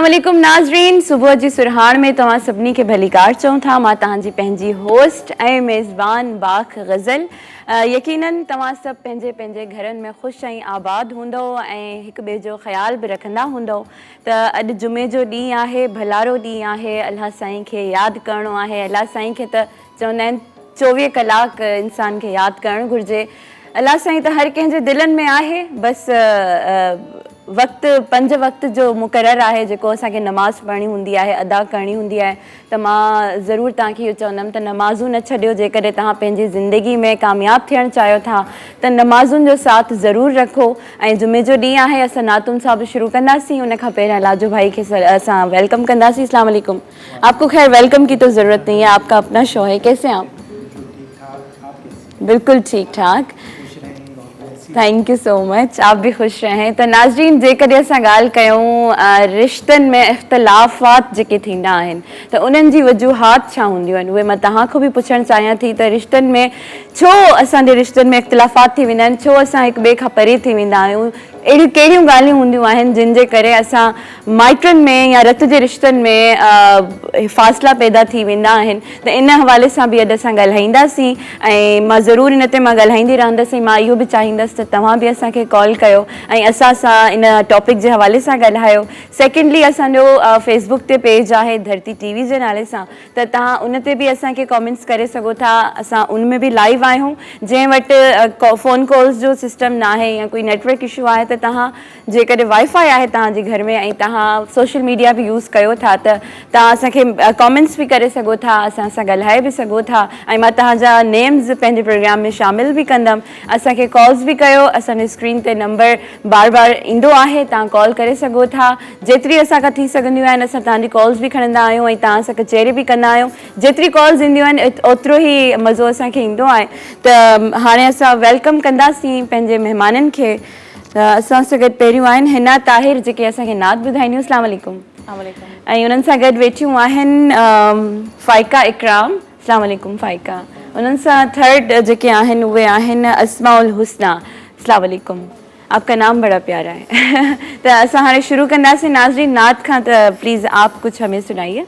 अस्सलाम वालेकुम नाज़रीन, सुबह जी सुरहान में तव्हां सभिनी खे भलीकार चऊं था। मां तव्हांजी पंहिंजी होस्ट ऐं मेज़बान बाख गज़ल। यकीनन तव्हां सभु पंहिंजे पंहिंजे घरनि में ख़ुशि ऐं आबाद हूंदव ऐं हिक ॿिए जो ख़्याल बि रखंदा हूंदव। त अॼु जुमे जो ॾींहुं आहे, भलारो ॾींहुं आहे, अल्लाह साईं खे यादि करिणो आहे। अल्लाह साईं खे त चवंदा आहिनि 24 कलाक इंसान खे यादि करणु घुरिजे। अल्लाह साईं त हर कंहिंजे दिलनि में आहे, बसि वक़्तु 5 वक़्त जो मुक़ररु आहे जेको असांखे नमाज़ पढ़णी हूंदी आहे, अदा करणी हूंदी आहे। त मां ज़रूरु तव्हांखे इहो चवंदमि त नमाज़ूं न छॾियो। जेकॾहिं तव्हां पंहिंजी ज़िंदगी में कामयाबु थियणु चाहियो था त नमाज़ुनि जो साथ ज़रूरु रखो। ऐं जुमे जो ॾींहुं आहे, असां नातुन साहब शुरू कंदासीं। उन खां पहिरियां लाजो भाई खे असां वेलकम कंदासीं। अस्सलाम वालेकुम। आपको खैर वेलकम की तो ज़रूरत नहीं है, आपका अपना शो है। कैसे हैं आप? बिल्कुल ठीक ठाक, थैंक यू सो मच। आप भी खुश रहें। तो नाज़रीन, जेकॾहिं असां ॻाल्हि कयूं रिश्तनि में इख़्तिलाफ़ात जेके थींदा आहिनि त उन्हनि जी वजूहात छा हूंदियूं आहिनि, उहे मां तव्हां खां बि पुछणु चाहियां थी। त रिश्तनि में छो असांजे रिश्तनि में इख़्तिलाफ़ात थी वेंदा आहिनि, छो असां हिक ॿिए खां परे थी वेंदा आहियूं? अहिड़ियूं कहिड़ियूं ॻाल्हियूं हूंदियूं आहिनि जिन जे करे असां माइटनि में या रत जे रिश्तनि में फ़ासिला पैदा थी वेंदा आहिनि? त इन हवाले सां बि अॼु असां ॻाल्हाईंदासीं ऐं मां ज़रूरु इन ते मां ॻाल्हाईंदी रहंदसि। मां इहो बि चाहींदसि त तव्हां बि असांखे कॉल कयो ऐं असां सां इन टॉपिक जे हवाले सां ॻाल्हायो। सेकेंडली, असांजो फेसबुक ते पेज आहे धरती टीवी जे नाले सां, त तव्हां उन ते बि असांखे कॉमेंट्स करे सघो था। असां उन में बि लाइव आहियूं। जंहिं वटि फ़ोन कॉल्स जो सिस्टम न आहे या कोई नेटवर्क इशू आहे त तव्हां जेकॾहिं वाईफाई आहे तव्हांजे घर में ऐं तव्हां सोशल मीडिया बि यूज़ कयो था त तव्हां असांखे कॉमेंट्स बि करे सघो था, असां सां ॻाल्हाए बि सघो था। ऐं मां तव्हांजा नेम्स पंहिंजे प्रोग्राम में शामिल बि कंदमि। असांखे कॉल्स बि कयो, असांजे स्क्रीन ते नंबर बार बार ईंदो आहे, तव्हां कॉल करे सघो था। जेतिरी असांखां थी सघंदियूं आहिनि असां तव्हांजी कॉल्स बि खणंदा आहियूं ऐं तव्हां सां कचहरी बि कंदा आहियूं। जेतिरी कॉल्स ईंदियूं आहिनि ओतिरो ई मज़ो असांखे ईंदो आहे। त हाणे असां वेलकम कंदासीं पंहिंजे महिमाननि खे। त असां सां गॾु पहिरियों आहिनि हिना ताहिर, जेके असांखे नात ॿुधाईंदियूं। अस्सलाम वालेकुम। ऐं उन्हनि सां गॾु वेठियूं आहिनि फ़ाइका इकराम। अस्सलाम वालेकुम फ़ाइका। उन्हनि सां थर्ड जेके आहिनि उहे आहिनि अस्माउल हुस्ना। अस्सलाम वालेकुम। आपका नाम बड़ा प्यारा है। तो असां हाणे शुरू कंदासीं नाज़रीन नात खां। त प्लीज़ आप कुछ हमें सुनाइए।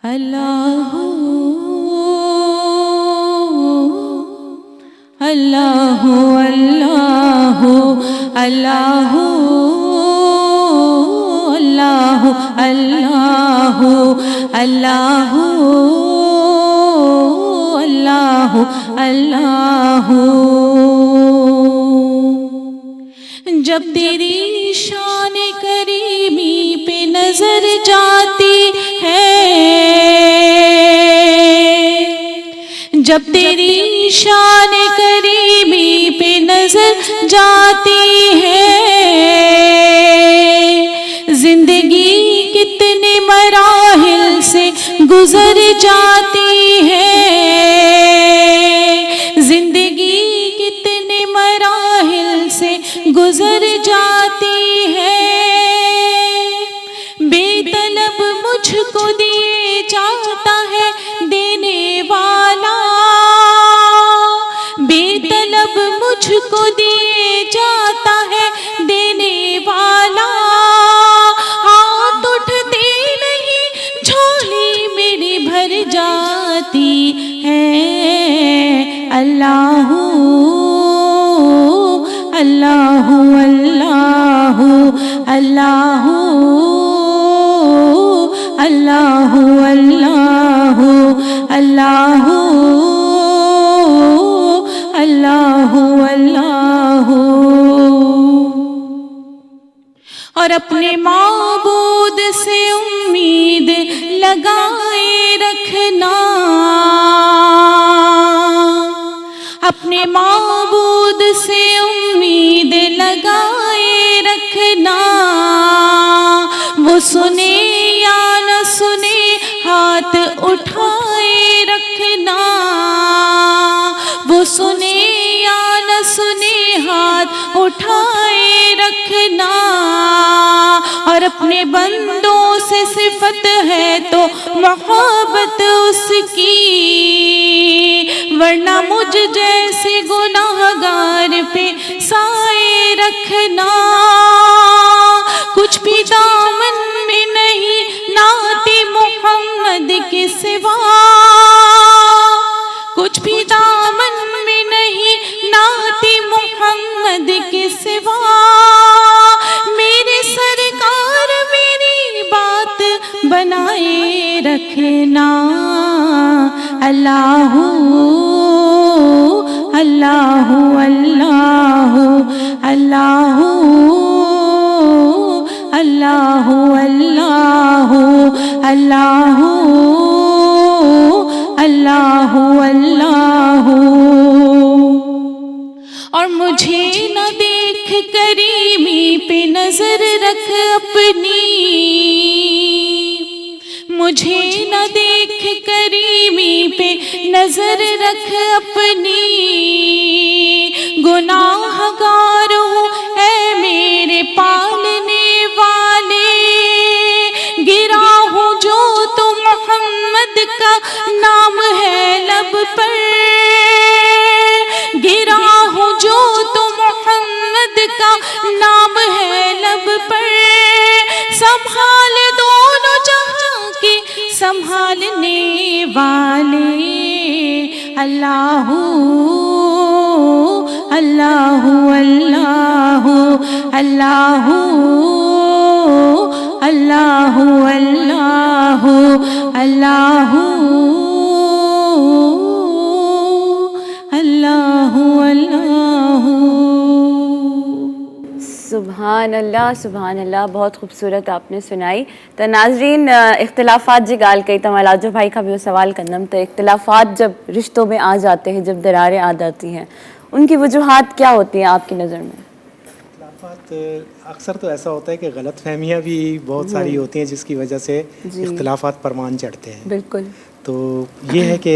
अल्लाहु अल्लाहु अल्लाहु अल्लाहु अल्लाहु अल्लाहु अल्लाहु अल्लाहु अल्लाहु। जब तेरी शान करीमी पे नजर जाती है, जब तेरी शान करीमी पे नजर जाती है, जिंदगी कितने मराहिल से गुजर जाती है, जिंदगी कितने मराहिल से गुजर जाती है। बेतलब मुझको दिए जाता है देने वाला, बेतलब मुझको दिए जाता है देने वाला। हाथ उठते नहीं झोली मेरी भर जाती है। अल्लाहु अल्लाहु अल्लाहु अल्लाहु अल्लाहु अल्लाहु अल्लाहु अल्लाहु अल्लाहु। और अपने माबूद से उम्मीद लगाए रखना, अपने माबूद से उम्मीद लगाए रखना। वो सुने या न सुने हाथ उठाए रखना, वो सुने या न सुने हाथ उठाए रखना। और अपने बंदों से सिफत है तो मोहब्बत उसकी, वरना मुझ जैसे गुनाहगार पे साए रखना। कुछ भी दामन में नहीं नाते मोहम्मद के सिवा, कुछ भी दामन में नहीं नाते मोहम्मद के सिवा। मेरे सरकार मेरी बात बनाए रखना। अल्लाहू अल्लाहू अल्लाहू अल्लाहू अल्लाहू अल्लाहू अल्लाहू अल्लाहू अल्लाहू। और मुझे न देख करीमी पे नजर रख अपनी, मुझे न देख करीमी पे नजर रख अपनी। गुनाहगार हूँ ऐ मेरे पालने वाले, गिरा हूँ जो तो मोहम्मद का नाम है लब पर, गिरा हूँ जो तो मोहम्मद का नाम है लब पर। संभाल दोनों जहां के संभालने वाले। अल्लाहू अल्लाहू अल्लाहू अल्लाहू अल्लाहू अल्लाहू अल्लाहू अल्लाहू अल्लाहू। सुभान अल्लाह सुभान अल्लाह, बहुत खूबसूरत आपने सुनाई। तो नाज़रीन, इख्तिलाफ़ात जी ॻाल्हि कई त मां लाजो भाई खां ॿियो सवाल कंदमि त इख्तिलाफ़ात जब रिश्तों में आ जाते हैं, जब दरारें आ जाती हैं, उनकी वजूहात क्या होती हैं आपकी नज़र में? इख्तिलाफ़ात अक्सर तो ऐसा होता है कि गलत फहमियाँ भी बहुत सारी होती हैं जिसकी वजह से इख्तिलाफ़ात परवान चढ़ते हैं। बिल्कुल। तो ये है कि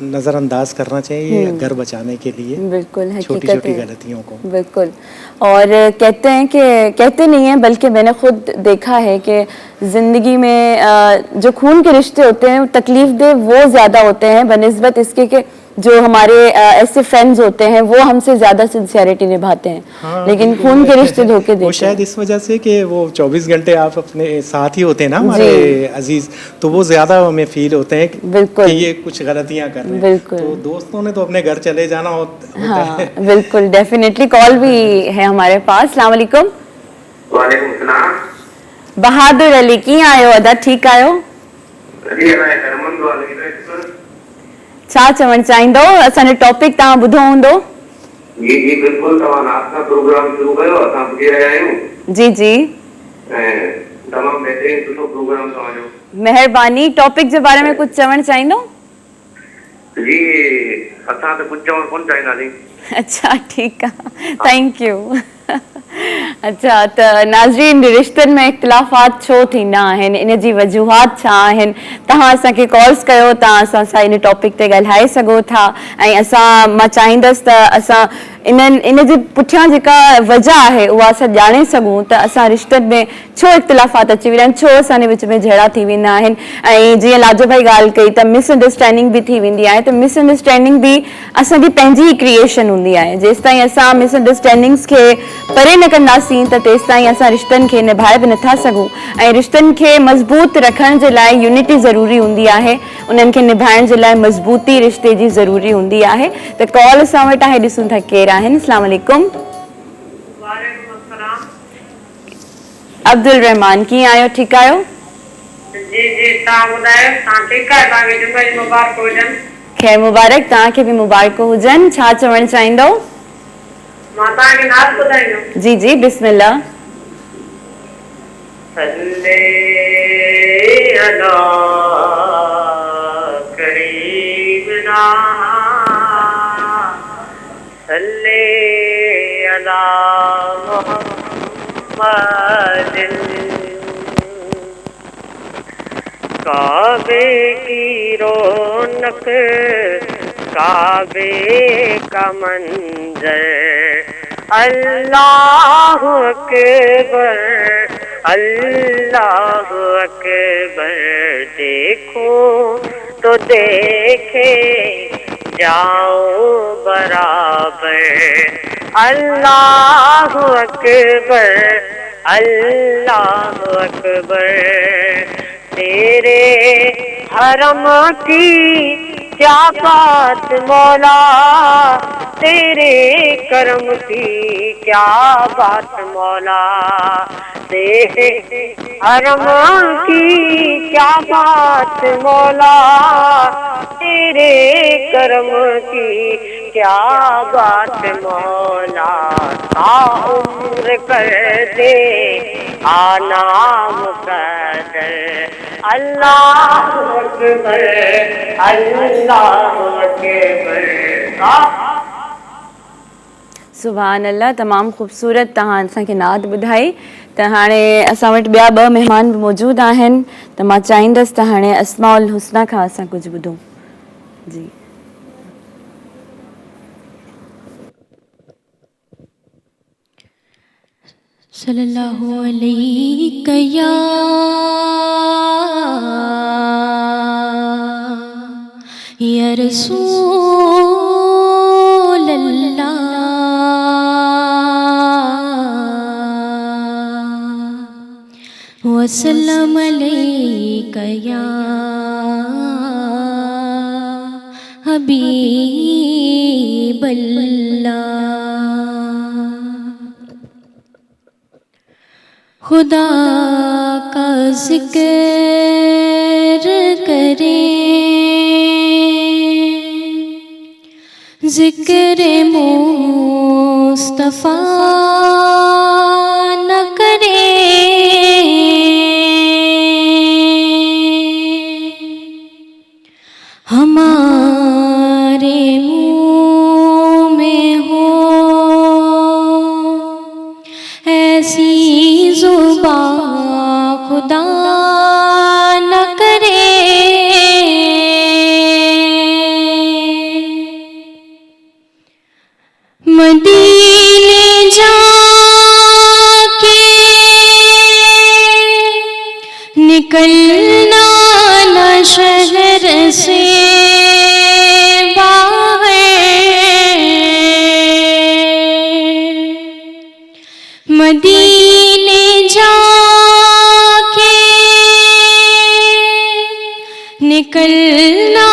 नज़रअंदाज करना चाहिए घर बचाने के लिए, बिल्कुल, छोटी छोटी गलतियों को। बिल्कुल। और कहते हैं कि, कहते नहीं हैं बल्कि मैंने खुद देखा है कि ज़िंदगी में जो खून के रिश्ते होते हैं तकलीफ़ दे वो ज़्यादा होते हैं बनिस्बत इसके कि जो हमारे ऐसे फ्रेंड्स होते हैं वो हमसे ज़्यादा सिंसियरिटी निभाते हैं। हाँ, लेकिन खून के रिश्ते धोखे देते हैं। वो शायद इस वजह से कि वो 24 घंटे आप अपने साथ ही होते हैं ना हमारे अजीज, तो वो ज़्यादा हमें फील होते हैं कि ये कुछ गलतियाँ कर रहे हैं। बिल्कुल। तो दोस्तों ने तो अपने घर चले जाना होता है। बिल्कुल, डेफिनेटली। कॉल भी है हमारे पास। अस्सलाम वालेकुम। वालेकुम सलाम। बहादुर अली की आयो अदा ठीक आयो? छा चवणु चाहींदो? असांजो टॉपिक तव्हां ॿुधो हूंदो। जी जी बिल्कुल, तव्हां नाश्ता प्रोग्राम शुरू कयो, असां ॿुधी रहिया आहियूं। जी जी, ऐं तमामु बहितरीन सुठो प्रोग्राम तव्हांजो। महिरबानी। टॉपिक जे बारे में कुझु चवणु चाहींदो? जी असां त कुझु चवणु कोन चाहींदासीं। अच्छा, ठीकु आहे, थैंक यू। अच्छा, त नाज़रीन, रिश्तनि में इख्तिलाफ़ात छो थींदा आहिनि, इन जी वजूहात छा आहिनि? तव्हां असांखे कॉल्स कयो, तव्हां असां सां इन टॉपिक ते ॻाल्हाए सघो था। ऐं मां चाहींदसि त असां इन जे पुठियां जेका वजह आहे उहा असां ॼाणे सघूं त असां रिश्तनि में छो इख्तिलाफ़ात अची वेंदा आहिनि, छो असांजे विच में झगड़ा थी वेंदा आहिनि। ऐं जीअं लाजो भाई ॻाल्हि कई त मिसअंडरस्टैंडिंग बि थी वेंदी आहे, त मिसअंडरस्टैंडिंग बि असांजी पंहिंजी क्रिएशन हूंदी आहे। जेसि ताईं असां मिसअंडरस्टैंडिंग्स खे परे न कंदासीं त तेसि ताईं असां रिश्तनि खे निभाए बि नथा सघूं। ऐं रिश्तनि खे मज़बूत रखण जे लाइ यूनिटी ज़रूरी हूंदी आहे, उन्हनि खे निभाइण जे लाइ मज़बूती रिश्ते जी ज़रूरी हूंदी आहे। त कॉल असां वटि आहे, ॾिसूं था केरु आहिनि। अस्सलाम वालेकुम। वालेकुम अस्सलाम। अब्दुल रहमान, कीअं आहियो? ठीकु आहियो? जी जी, तव्हां ॿुधायो, तव्हां ठीकु आहियो? तव्हांखे जुमे जी मुबारक हुजनि। ख़ैर मुबारक, तव्हांखे बि मुबारक हुजनि। छा चवणु चाहींदो? मां तव्हांखे नात ॿुधाईंदमि। जी जी, बिस्मिल्लाह। सल्ले अला करीमना, सल्ले अला मुहम्मदिन। काबे की रौनक, काबे का मंजर, अल्लाहु अकबर, अल्लाहु अकबर। देखो तो देखे जाऊं बराबर। अल्लाह अकबर, अल्लाह अकबर। तेरे हरम की क्या बात मौला, तेरे करम की क्या बात मौला। तेरे हरम की क्या बात मौला, तेरे करम की क्या बात मौला। ताउम्र कर दे आना मुक़द्दर। अल्लाह अकबर, अल्लाह अकबर। सुभान अल्लाह, तमामु ख़ूबसूरत तव्हां असांखे नात ॿुधाई। त हाणे असां वटि ॿिया 2 महिमान बि मौजूदु आहिनि, त मां चाहींदसि त हाणे अस्माउल हुस्ना खां असां कुझु ॿुधूं। जी सल्लल्लाहु अलैहि या रसूल अल्लाह, वसल्लम अलैका या हबीब अल्लाह। खुदा का जिक्र करें, जिक्र मुस्तफ़ा न करें। हमारे मुँह में हो ऐसी ज़ुबान, खुदा न करे। मदीने जाके निकलना न शहर से बाहर। मदीने जाके निकलना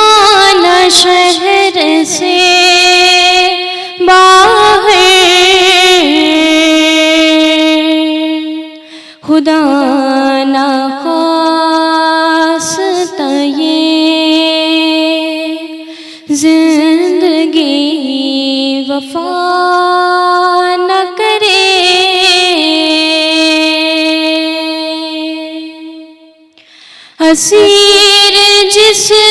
न शहर से बाहर। खुदा ना ख़ास्ता ये जिंदगी वफा न करे। असीर जिसको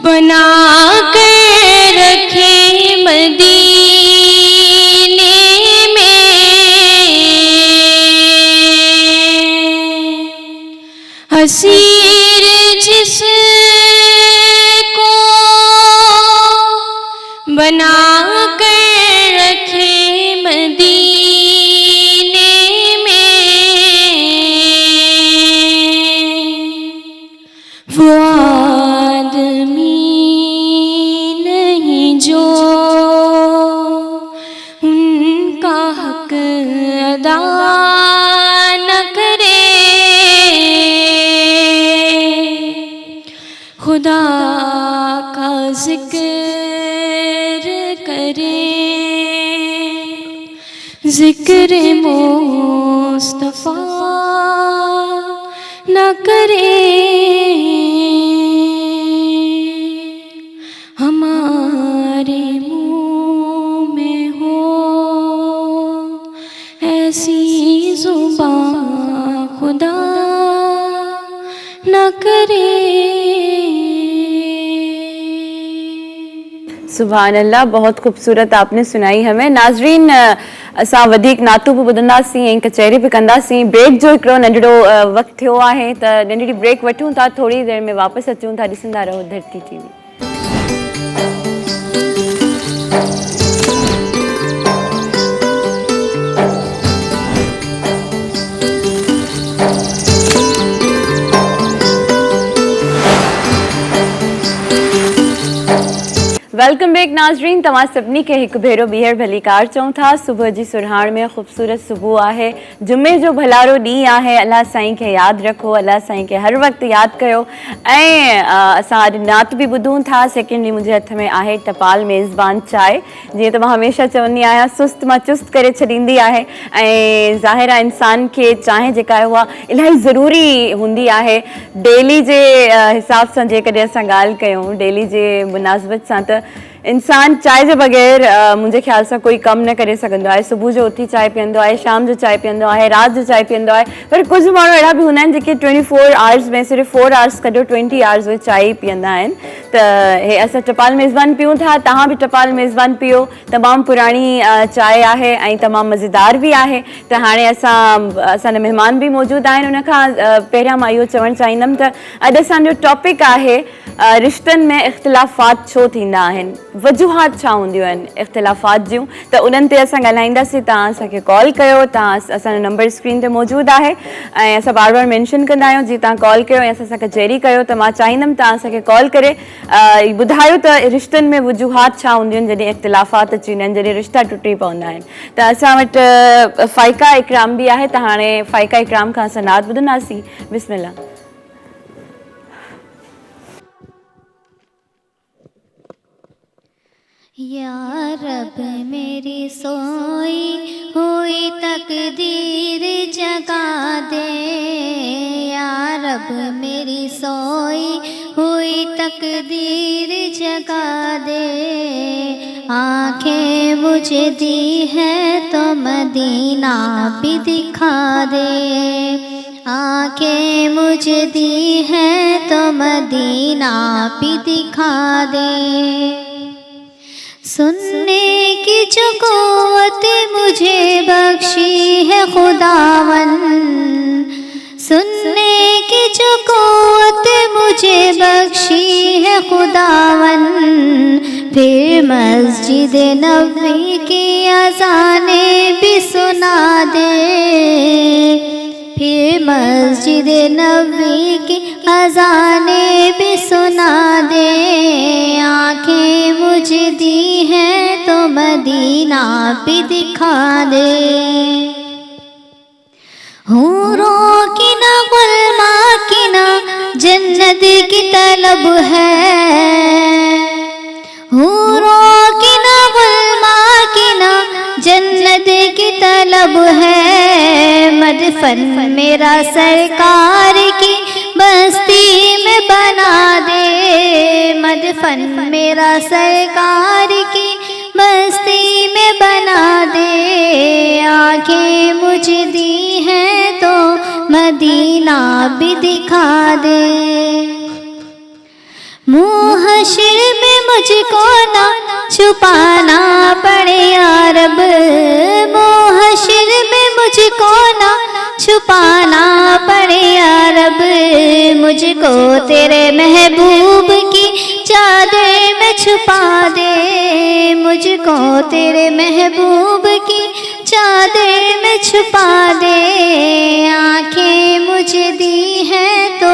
बना कर रखे मदीने में, असीर जिसको बना कर रखे मदीने में, वो आदमी नहीं जो उनका हक अदा न करे। खुदा का जिक्र करें, जिक्र मुस्तफ़ा न करे। हमारे मुँह में हो ऐसी ज़ुबान, खुदा न करे। सुभान अल्लाह, बहुत ख़ूबसूरत आपने सुनाई हमें। नाज़रीन, असां वधीक नातूं बि ॿुधंदासीं ऐं कचहरी बि कंदासीं। ब्रेक जो हिकिड़ो नंढिड़ो वक़्तु थियो आहे, त नंढड़ी ब्रेक वठूं था, थोरी देरि में वापसि अचूं था। ॾिसंदा रहो धरती TV। वेलकम बैक नाज़रीन, तव्हां सभिनी खे हिकु भेरो ॿीहर भली कार चऊं था। सुबुह जी सुरहाण में ख़ूबसूरत सुबुह आहे, जुमे जो भलारो ॾींहुं आहे। अल्लाह साईं खे यादि रखो, अल्लाह साईं खे हर वक़्तु यादि कयो। ऐं असां अॼु नात बि ॿुधूं था। सेकेंडली मुंहिंजे हथ में आहे टपाल मेज़बान चांहि। जीअं त मां हमेशह चवंदी आहियां, सुस्त मां चुस्त करे छॾींदी आहे। ऐं ज़ाहिर आहे इंसान खे चांहि जेका आहे उहा इलाही ज़रूरी हूंदी आहे। डेली जे हिसाब सां जेकॾहिं असां ॻाल्हि कयूं, डेली जे मुनासिबत सां, त इंसान चांहि जे बग़ैर मुंहिंजे ख़्याल सां कोई कमु न करे सघंदो आहे। सुबुह जो उथी चांहि पीअंदो आहे, शाम जो चांहि पीअंदो आहे, राति जो चांहि पीअंदो आहे। पर कुझु माण्हू अहिड़ा बि हूंदा आहिनि जेके 24 आवर्स में सिर्फ़ु 4 आवर्स कढो 20 आवर्स उहे चांहि ई पीअंदा आहिनि। त हे असां टपाल मेज़बान पीऊं था, तव्हां बि टपाल मेज़बान पीओ। तमामु पुराणी चांहि आहे ऐं तमामु मज़ेदार बि आहे। त हाणे असांजा महिमान बि मौजूदु आहिनि। उनखां पहिरियां मां इहो चवणु चाहींदमि त अॼु असांजो टॉपिक आहे रिश्तनि में इख़्तिलाफ़ात छो थींदा आहिनि, वजूहात छा हूंदियूं आहिनि इख़्तिलाफ़ात जूं। त उन्हनि ते असां ॻाल्हाईंदासीं। तव्हां असांखे कॉल कयो, असांजो नंबर स्क्रीन ते मौजूदु आहे ऐं असां बार बार मेंशन कंदा आहियूं। जीअं तव्हां कॉल कयो ऐं असां सां कचहरी कयो, त मां चाहींदमि तव्हां असांखे कॉल करे ॿुधायो त रिश्तनि में वजूहात छा हूंदियूं आहिनि जॾहिं इख़्तिलाफ़ात अची वेंदा आहिनि, जॾहिं रिश्ता टुटी पवंदा आहिनि। त असां वटि फ़ाइका इकराम बि आहे। त हाणे फ़ाइका इकराम खां असां नात ॿुधंदासीं। बिस्मिल्लाह। या रब मेरी सोई हुई तकदीर जगा दे, या रब मेरी सोई हुई तकदीर जगा दे। आँखें मुझे दी है तो मदीना भी दिखा दे, आँखें मुझे दी है तो मदीना भी दिखा दे। सुनने की जो क़ुव्वत मुझे बख्शी है खुदावन, सुनने की जो क़ुव्वत मुझे बख्शी है खुदावन। फिर मस्जिद नबवी की अज़ानें भी सुना दे, फिर मस्जिद नबवी की अज़ानें भी सुना दे। आँखें मुझे दी है तो मदीना भी दिखा दे। हूरों की ना गुलमा की ना जन्नत की तलब है, हूरों की ना गुलमा की ना जन्नत की तलब है। मदफन मेरा सरकार की बस्ती में बना दे, मदफन मेरा सरकार की बस्ती में बना दे। आँखें मुझे दी हैं तो मदीना भी दिखा दे। मुँह हश्र में मुझको ना छुपाना पड़े या रब, मुँह हश्र में मुझको ना छुपाना पड़े या रब। मुझको तेरे महबूब की चादर में छुपा दे, मुझको तेरे महबूब की चादर में छुपा दे। आँखें मुझे दी हैं तो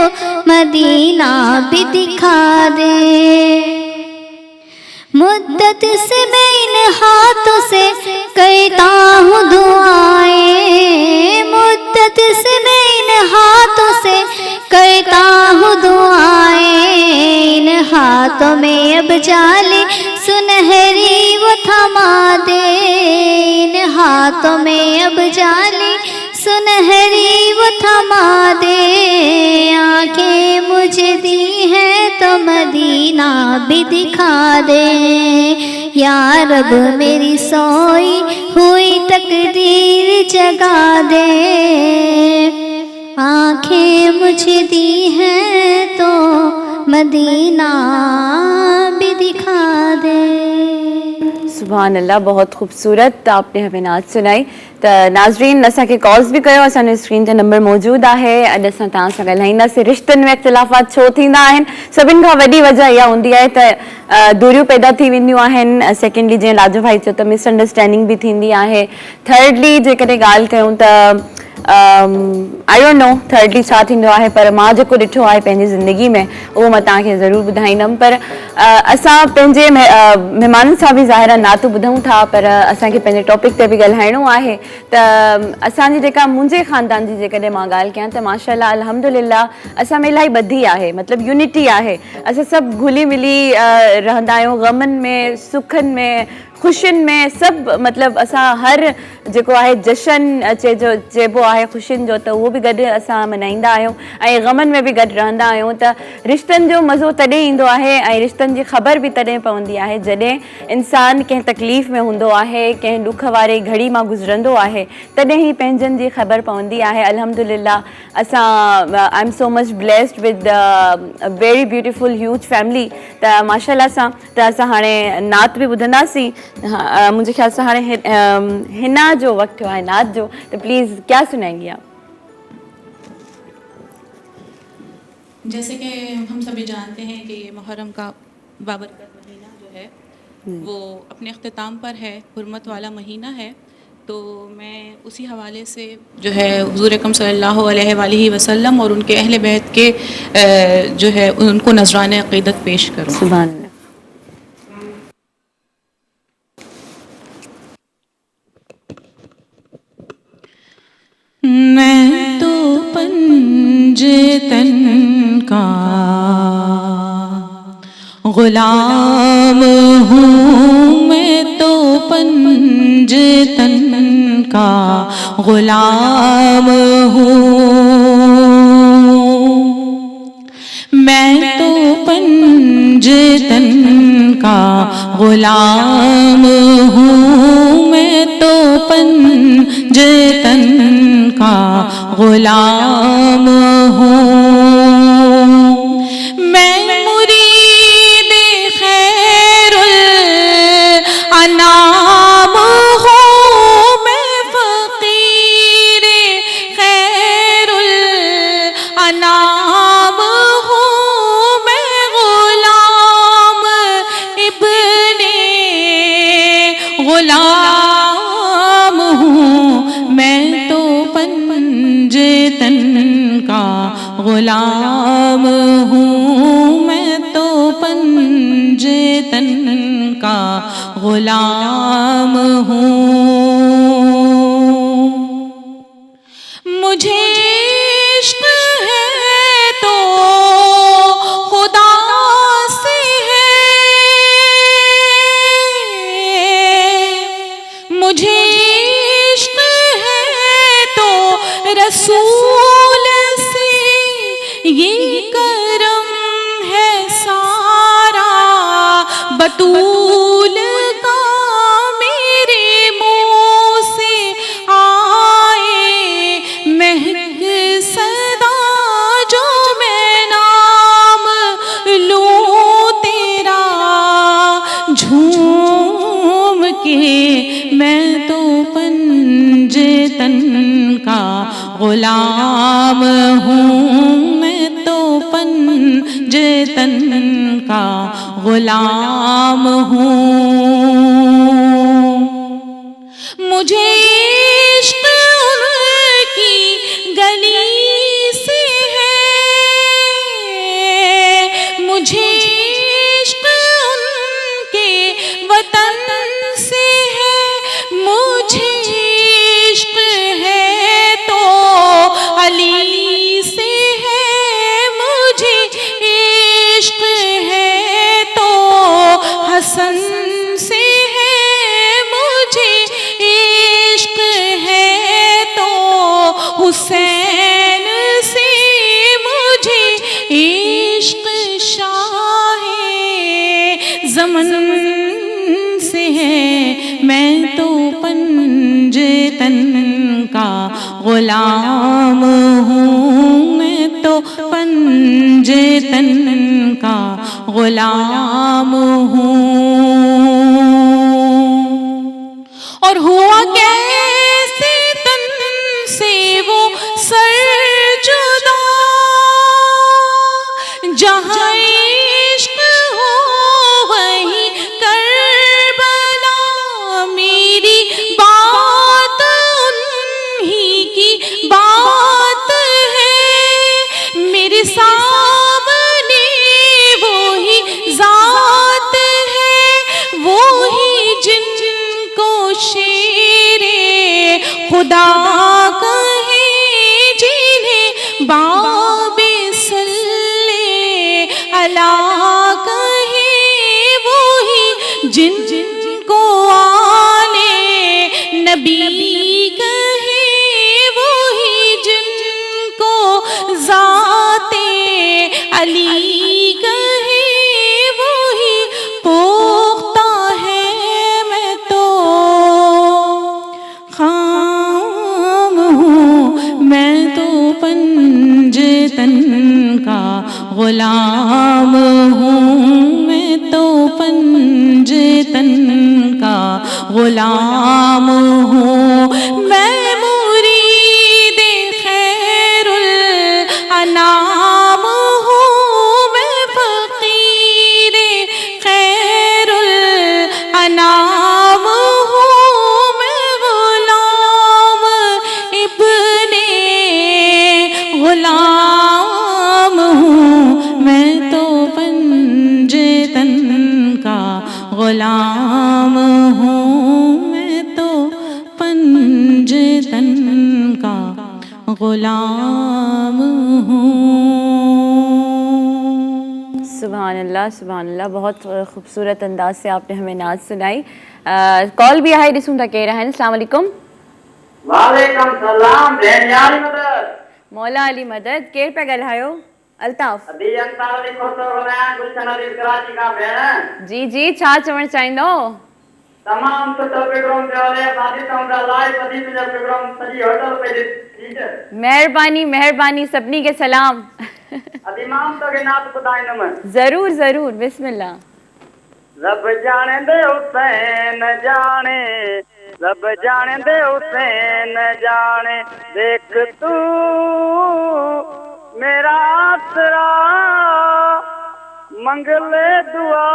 मदीना भी दिखा दे। मुद्दत से मैं इन हाथों से करता हूँ दुआएं, मुद्दत से मैं इन हाथों से करता हूँ दुआएं। इन हाथों में अब जाले सुनहरी वो थमा दे, इन हाथों में अब जाले सुनहरी वो थमा दे। आँखें मुझे दी हैं तो मदीना भी दिखा दे। या रब मेरी सोई हुई तकदीर जगा दे। आँखें मुझे दी हैं तो मदीना भी दिखा दे। सुभान अल्लाह, बहुत खूबसूरत आपने हमें नात सुनाई। त नाज़रीन असांखे कॉल्स बि कयो, असांजे स्क्रीन ते नंबर मौजूदु आहे। अॼु असां तव्हां सां ॻाल्हाईंदासीं रिश्तनि में इख़्तिलाफ़ात छो थींदा आहिनि। सभिनि खां वॾी वजह इहा हूंदी आहे त दूरियूं पैदा थी वेंदियूं आहिनि। सेकेंडली जीअं लाजो भाई चयो त मिसअंडरस्टैंडिंग बि थींदी आहे। थर्डली जेकॾहिं ॻाल्हि कयूं त आई डोंट नो थर्डली छा थींदो आहे, पर मां जेको ॾिठो आहे पंहिंजी ज़िंदगी में उहो मां तव्हांखे ज़रूरु ॿुधाईंदमि। पर असां पंहिंजे महिमाननि सां बि ज़ाहिर नातो ॿुधूं था, पर असांखे पंहिंजे टॉपिक ते बि ॻाल्हाइणो आहे। त असांजी जेका मुंहिंजे ख़ानदान जी जेकॾहिं मां ॻाल्हि कयां त माशाअल्लाह अल्हम्दुलिल्लाह असां में इलाही ॿधी आहे, मतिलबु यूनिटी आहे। असां सभु घुली मिली रहंदा आहियूं, ग़मनि में, सुखनि में, ख़ुशियुनि में, सभु मतिलबु असां हर जेको आहे जशन चइबो आहे ख़ुशियुनि जो, त उहो बि गॾु असां मल्हाईंदा आहियूं ऐं ग़मनि में बि गॾु रहंदा आहियूं। त रिश्तनि जो मज़ो तॾहिं ईंदो आहे ऐं रिश्तनि जी ख़बर बि तॾहिं पवंदी आहे जॾहिं इंसानु कंहिं तकलीफ़ में हूंदो आहे, कंहिं ॾुख वारे घड़ी मां गुज़रंदो आहे, तॾहिं ई पंहिंजनि जी ख़बर पवंदी आहे। अल्हम्दुलिल्लाह असां I am so much blessed with a very beautiful huge family. त माशाअल्लाह सां त असां हाणे नात बि ॿुधंदासीं। मुझे ख्याल से हाणे हिना जो वक्त है नात जो, तो प्लीज क्या सुनाएंगी आप? जैसे कि हम सभी जानते हैं कि ये मुहर्रम का बाबरकत महीना जो है वो अपने अख्तिताम पर है, हुर्मत वाला महीना है। तो मैं उसी हवाले से जो है हुज़ूर अकरम सल्लल्लाहु अलैहि वसल्लम और उनके अहले बैत के जो है उनको नज़राने अक़ीदत पेश करूँ। सुभान अल्लाह। मैं तो पंजतन का गुलाम हूँ, मैं तो पंजतन का गुलाम हूँ, मैं तो पंजतन का गुलाम हूँ, मैं तो पंजतन का गुलाम हूँ, मैं मुरीद खैरुल अनाम हूँ, मैं फकीर खैरुल अनाम हूँ, मैं गुलाम इब्ने गुलाम हूँ, मैं तो पंजतन का गुलाम हूँ, मैं तो पंजतन का गुलाम हूँ। मुझे इश्क है तो खुदा से है, मुझे इश्क है तो रसूल से, ये करम है सारा बतूल का, मेरे मुँह से आए महक सदा जो मैं नाम लूँ तेरा झूम के, मैं तो पंजतन का गुलाम हूँ, मैं तो पंजतन का गुलाम हूँ। मुझे इश्क उनकी गली से है, मुझे इश्क उनके वतन से है, मुझे इश्क है तो अली से है, मुझे इश्क है तो हसन से है, मुझे इश्क है तो हुसैन से, मुझे इश्क शाहे ज़मन से है, मैं तो पंजतन का गुलाम हूँ, मैं तो पंजतन का गुलाम हूँ। और हुआ कैसे तन से वो सर जुदा, जहाँ इश्क हो वहीं करबला, मेरी बात उन्हीं की बात खुदा कहे जिन्हें बाबे सल्ले अला कहे, वो ही जिनको आले नबी कहे, वो ही जिनको ज़ाते अली कहे, वो ही पोख्ता है। मैं तो खाम हूँ, मैं तो पंजतन का गुलाम हूँ, मैं तो पंजतन का गुलाम हूँ। मैं मुरीद खैरुल अनाम हूँ, मैं फकीर खैरुल अनाम हूँ, मैं गुलाम इब्ने गुलाम हूँ, मैं तो पंजतन का गुलाम हूँ, मैं तो पंजतन का गुलाम हूँ। सुभान अल्लाह, बहुत खूबसूरत अंदाज से आपने हमें नाज सुनाई। कॉल भी आहे, ॾिसूं था केरु आहिनि। अस्सलाम वालेकुम। वालेकुम सलाम भेण यारी मदद मौला अली मदद, केरु पिया ॻाल्हायो? अल्ताफ़ अभी अंतार लिखो तो बनाया गुलशन अली कराची का भेण। जी जी, छा चवणु चाहींदो? तमाम सुठो प्रोग्राम थियो आहे। साथी तव्हां लाइव ॿधी मुंहिंजो प्रोग्राम सॼी होटल पे ॾिठी। महिरबानी महिरबानी, सभिनी खे सलाम। अदी इमाम तो के नात ॿुधाईंदुमि। ज़रूर ज़रूर, बिस्मिल्लाह। रब जाने दे हुसैन जाने, रब जाने दे हुसैन जाने, देख तू मेरा आसरा मंगले दुआ।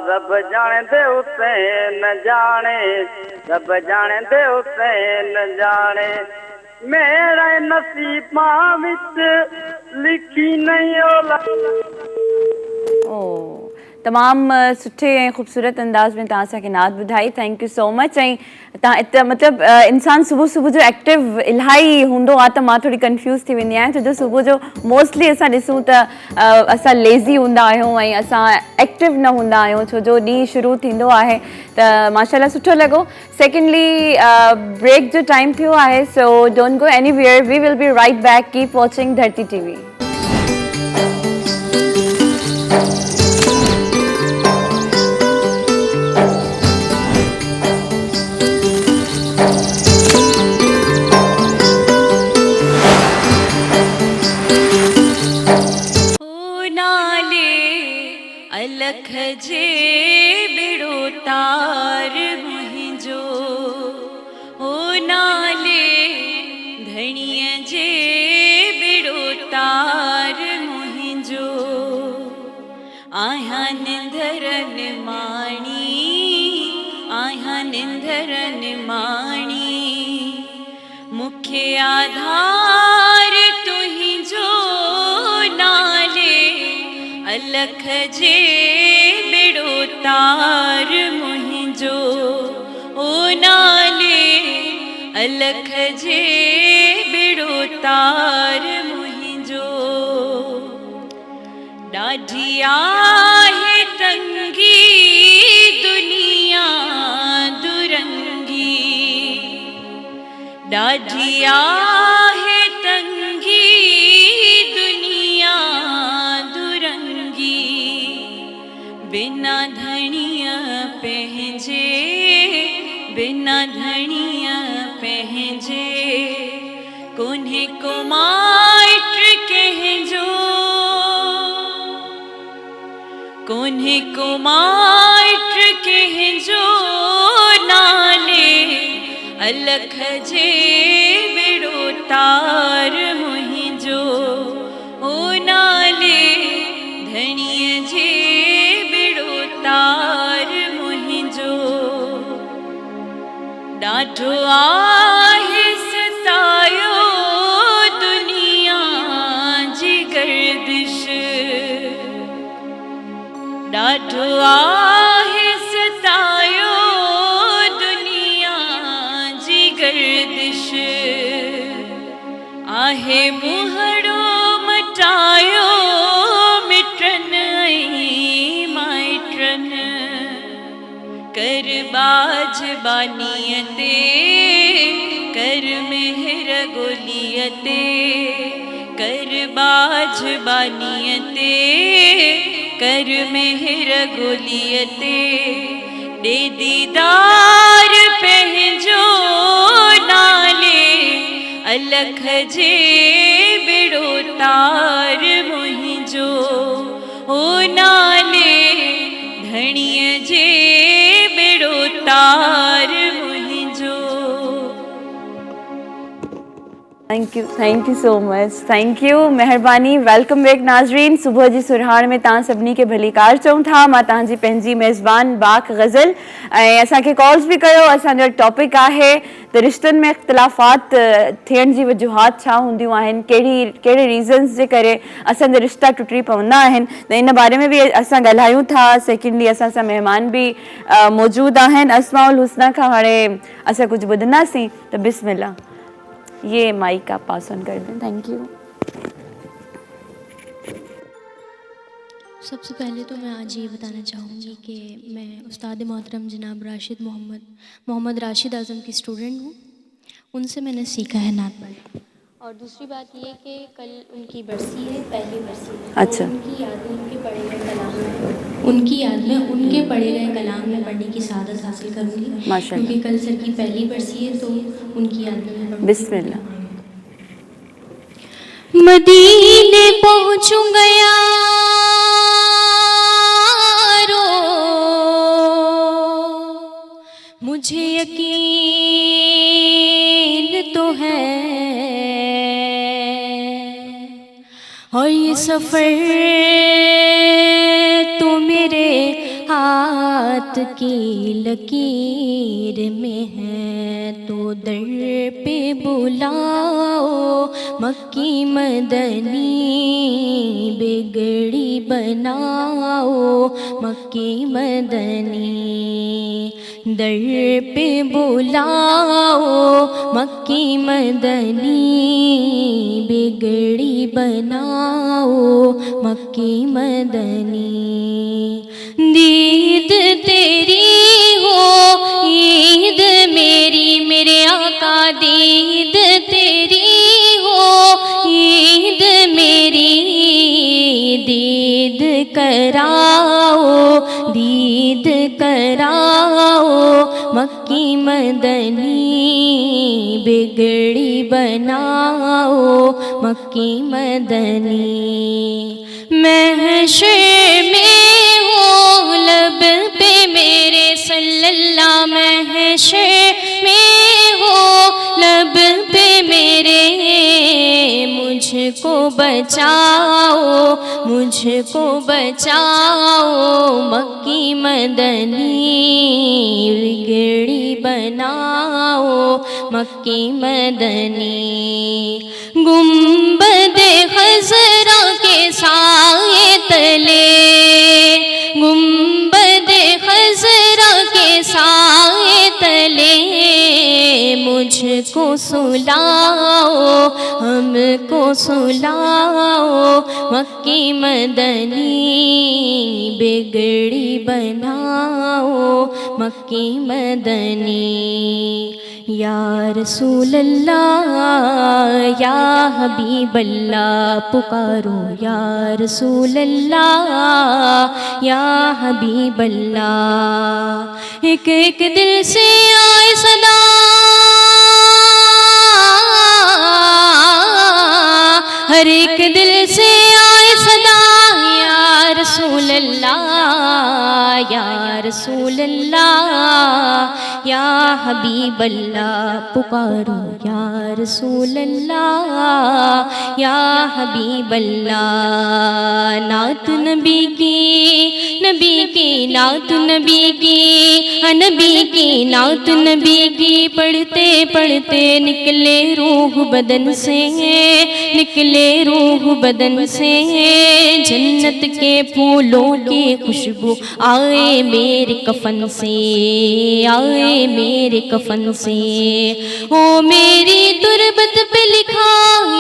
रब जाने दे हुसैन जाने, रब जाने दे हुसैन जाने, मेरा नसीबा विच लिखी नहीं ओ तमामु सुठे ऐं ख़ूबसूरत अंदाज़ में तव्हां असांखे नात ॿुधाई, थैंक यू सो मच। ऐं तव्हां मतिलबु इंसानु सुबुह सुबुह जो एक्टिव इलाही हूंदो आहे, त मां थोरी कंफ्यूज़ थी वेंदी आहियां, छो जो सुबुह जो मोस्टली असां ॾिसूं त असां लेज़ी हूंदा आहियूं ऐं असां एक्टिव न हूंदा आहियूं, छो जो ॾींहुं शुरू थींदो आहे। त माशाल्लाह सुठो लॻो। सेकेंडली ब्रेक जो टाइम थियो आहे, so don't go anywhere, we will be right back, keep watching Dharti TV। अलख जे बिड़ो तार मुहिंजो, ओ नाले धणीअ जे बिड़ो तार मुहिंजो, आहियां निंदरन माणी, आहियां निंदरन माणी, मुखे आधार तुहिंजो नाले अलख जे बिड़ो तार मुहिंजो, ओ नाले अलख जे बिड़ो तार मुहिंजो। ॾाढी आहे तंगी दुनिया दुरंगी, ॾाढी आहे तंगी दुनिया दुरंगी, बिना धणीअ पंहिंजे, बिना धणीअ पंहिंजे, कोन्हे को माइट कंहिंजो, कोन्हे को माइट कंहिंजो नाले अलख जे बिड़ो तार मुहिंजो, ओ नाले धणीअ जे बिड़ो तार मुहिंजो। ॾाढो आहे सतायो दुनिया जी गर्दिश, ॾाढो आहे सतायो दुनिया बानियते कर मेहर गोलियते कर बाज बानियते कर मेहर गोलियते दे दीदार पहजो नाले अलख जे बिड़ो तार मुहिंजो ओ नाले धणिय जे बिड़ो तार मुहिंजो। Thank you so much, thank you, महिरबानी। वेलकम बैक नाज़रीन। सुबह जी सुरहाण में तव्हां सभिनी खे भलीकार चऊं था। मां तव्हांजी पंहिंजी मेज़बान बाक गज़ल ऐं असांखे कॉल्स बि कयो। असांजो टॉपिक आहे त रिश्तनि में इख़्तिलाफ़ात थियण जी वजूहात छा हूंदियूं आहिनि, कहिड़े रीज़न्स जे करे असांजा रिश्ता टुटी पवंदा आहिनि, त इन बारे में बि असां ॻाल्हायूं था। सेकेंडली असां सां महिमान बि मौजूदु आहिनि। अस्माउल हुस्ना खां हाणे असां कुझु ॿुधंदासीं, त बिस्मिल्लाह, ये माइक आप पास ऑन कर दें। Thank you. सबसे पहले तो मैं आज ये बताना चाहूँगी कि मैं उस्ताद मोहतरम जनाब मोहम्मद राशिद आज़म की स्टूडेंट हूँ। उनसे मैंने सीखा है नात पढ़ना। और दूसरी बात ये कि कल उनकी बरसी है, पहली बरसी है। अच्छा। उनकी याद में उनके पढ़े गए कलाम में उनकी याद में उनके पढ़े गए कलाम में पढ़ने की सआदत हासिल करूँगी, माशाअल्लाह। क्योंकि कल सर की पहली बरसी है, तो उनकी याद में मैं पढ़ूँगी। बिस्मिल्लाह। मदीने पहुँचूँगा यारो, मुझे यकीन तो है, और ये सफ़र तो मेरे हाथ की लकीर में है। तो दर पे बुलाओ मक्की मदनी, बिगड़ी बनाओ मक्की मदनी। दर पे बुलाओ मक्की मदनी, बिगड़ी बनाओ मक्की मदनी। दीद तेरी हो ईद मेरी मेरे आका, दीद तेरी हो ईद मेरी, दीद कराओ दीद कराओ मक्की मदनी, बिगड़ी बनाओ मक्की मदनी। महशर में हो लब पे मेरे सल्लल्लाह, महशर में हो लब पे मेरे, मुझको बचाओ मुझको बचाओ मक्की मदनी, बिगड़ी बनाओ मक्की मदनी। गुंबद खज़रा के साए तले, गुंबद खज़रा के साए तले, मुझको सुलाओ हमको सुलाओ मक्की मदनी, बिगड़ी बनाओ मक्की मदनी। या रसूल अल्लाह या हबीब अल्लाह, पुकारो या रसूल अल्लाह या हबीब अल्लाह। एक एक दिल से आए सदा, हर एक दिल से आए सदा, या रसूल अल्लाह या रसूल अल्लाह या हबीब अल्लाह। पुकारो या रसूल अल्लाह या हबीब अल्लाह। नात नबी की नात नबी की नबी की नात नबी की, पढ़ते पढ़ते निकले रूह बदन से, निकले रूह बदन से। जन्नत के फूलों की खुशबू आए मेरे कफन से, आए मेरे कफन से। ओ मेरी तुरबत पे लिखा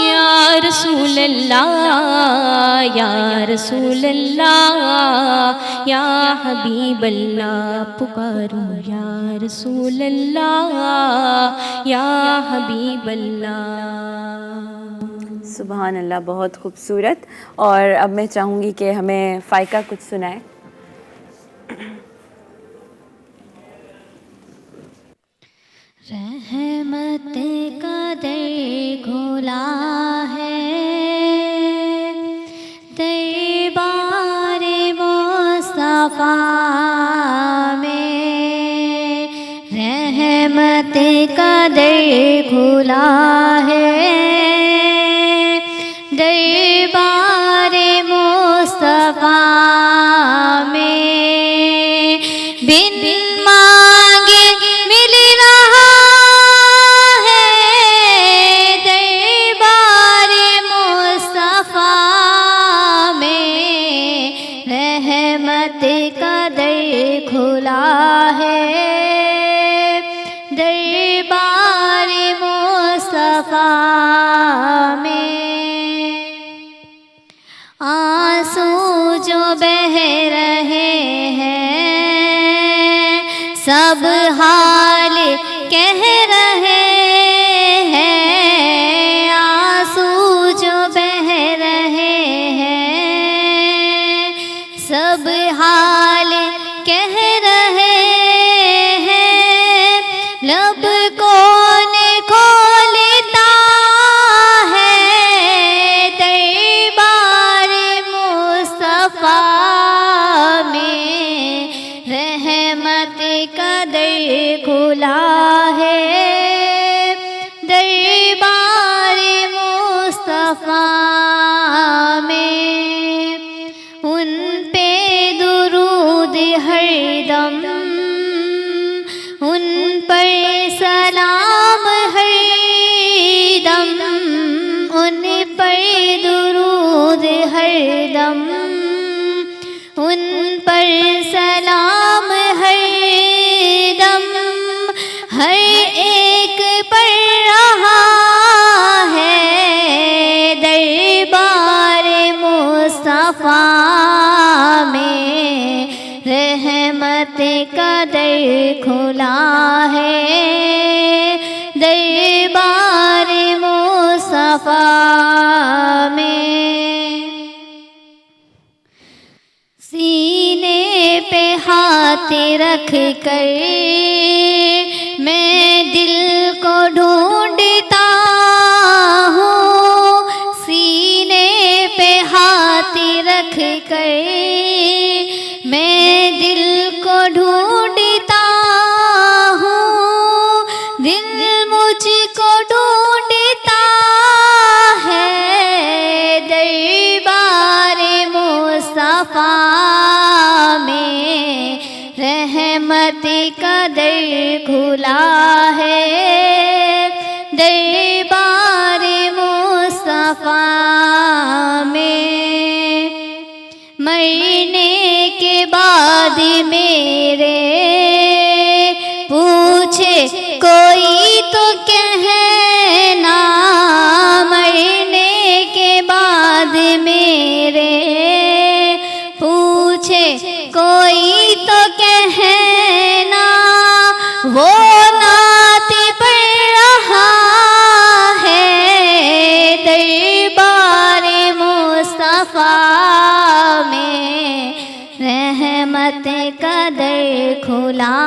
या रसूल अल्लाह یا رسول اللہ یا حبیب اللہ پکاروں یا رسول اللہ یا حبیب اللہ. سبحان اللہ، بہت خوبصورت. اور اب میں چاہوں گی کہ ہمیں فائقہ کچھ سنائے. رحمت کا در کھلا ہے دربار مصطفیٰ میں، رحمت کا در کھلا ہے دربار مصطفیٰ میں، بن مانگے مل رہا ہے دربار مصطفیٰ میں، رحمت کا در کھلا ہے دربار مصطفیٰ میں. آنسو جو بہہ رہے ہیں سب حال کہہ رہے ہیں، آنسو جو بہہ رہے ہیں سب حال کہہ رہے ہیں، لب کون کھولتا ہے دربار مصطفیٰ میں، رحمت کا در کھلا ہے دربار مصطفیٰ میں. ان پہ درود ہر دم، ان پر سلام ہر دم، ان پر درود ہر دم، ان پر سلام ہر دم، ہر ایک پر رہا ہے دربار مصطفیٰ میں، رحمت کا در کھلا ہے دربار مصطفیٰ میں. سینے پہ ہاتھ رکھ کر میں دل کو ڈھونڈتا ہوں، سینے پہ ہاتھ رکھ کر میں دل کو ڈھونڈتا ہوں، دل مجھ کو ڈھونڈتا ہے دربار مصطفیٰ میں، رحمت کا در کھلا ہے دربار مصطفیٰ میں. مرنے کے بعد میرے پوچھے کوئی تو کہنا، مرنے کے بعد میرے پوچھے کوئی تو کہنا، وہ نعت پڑھ رہا ہے دربار مصطفیٰ میں، رحمت کا در کھلا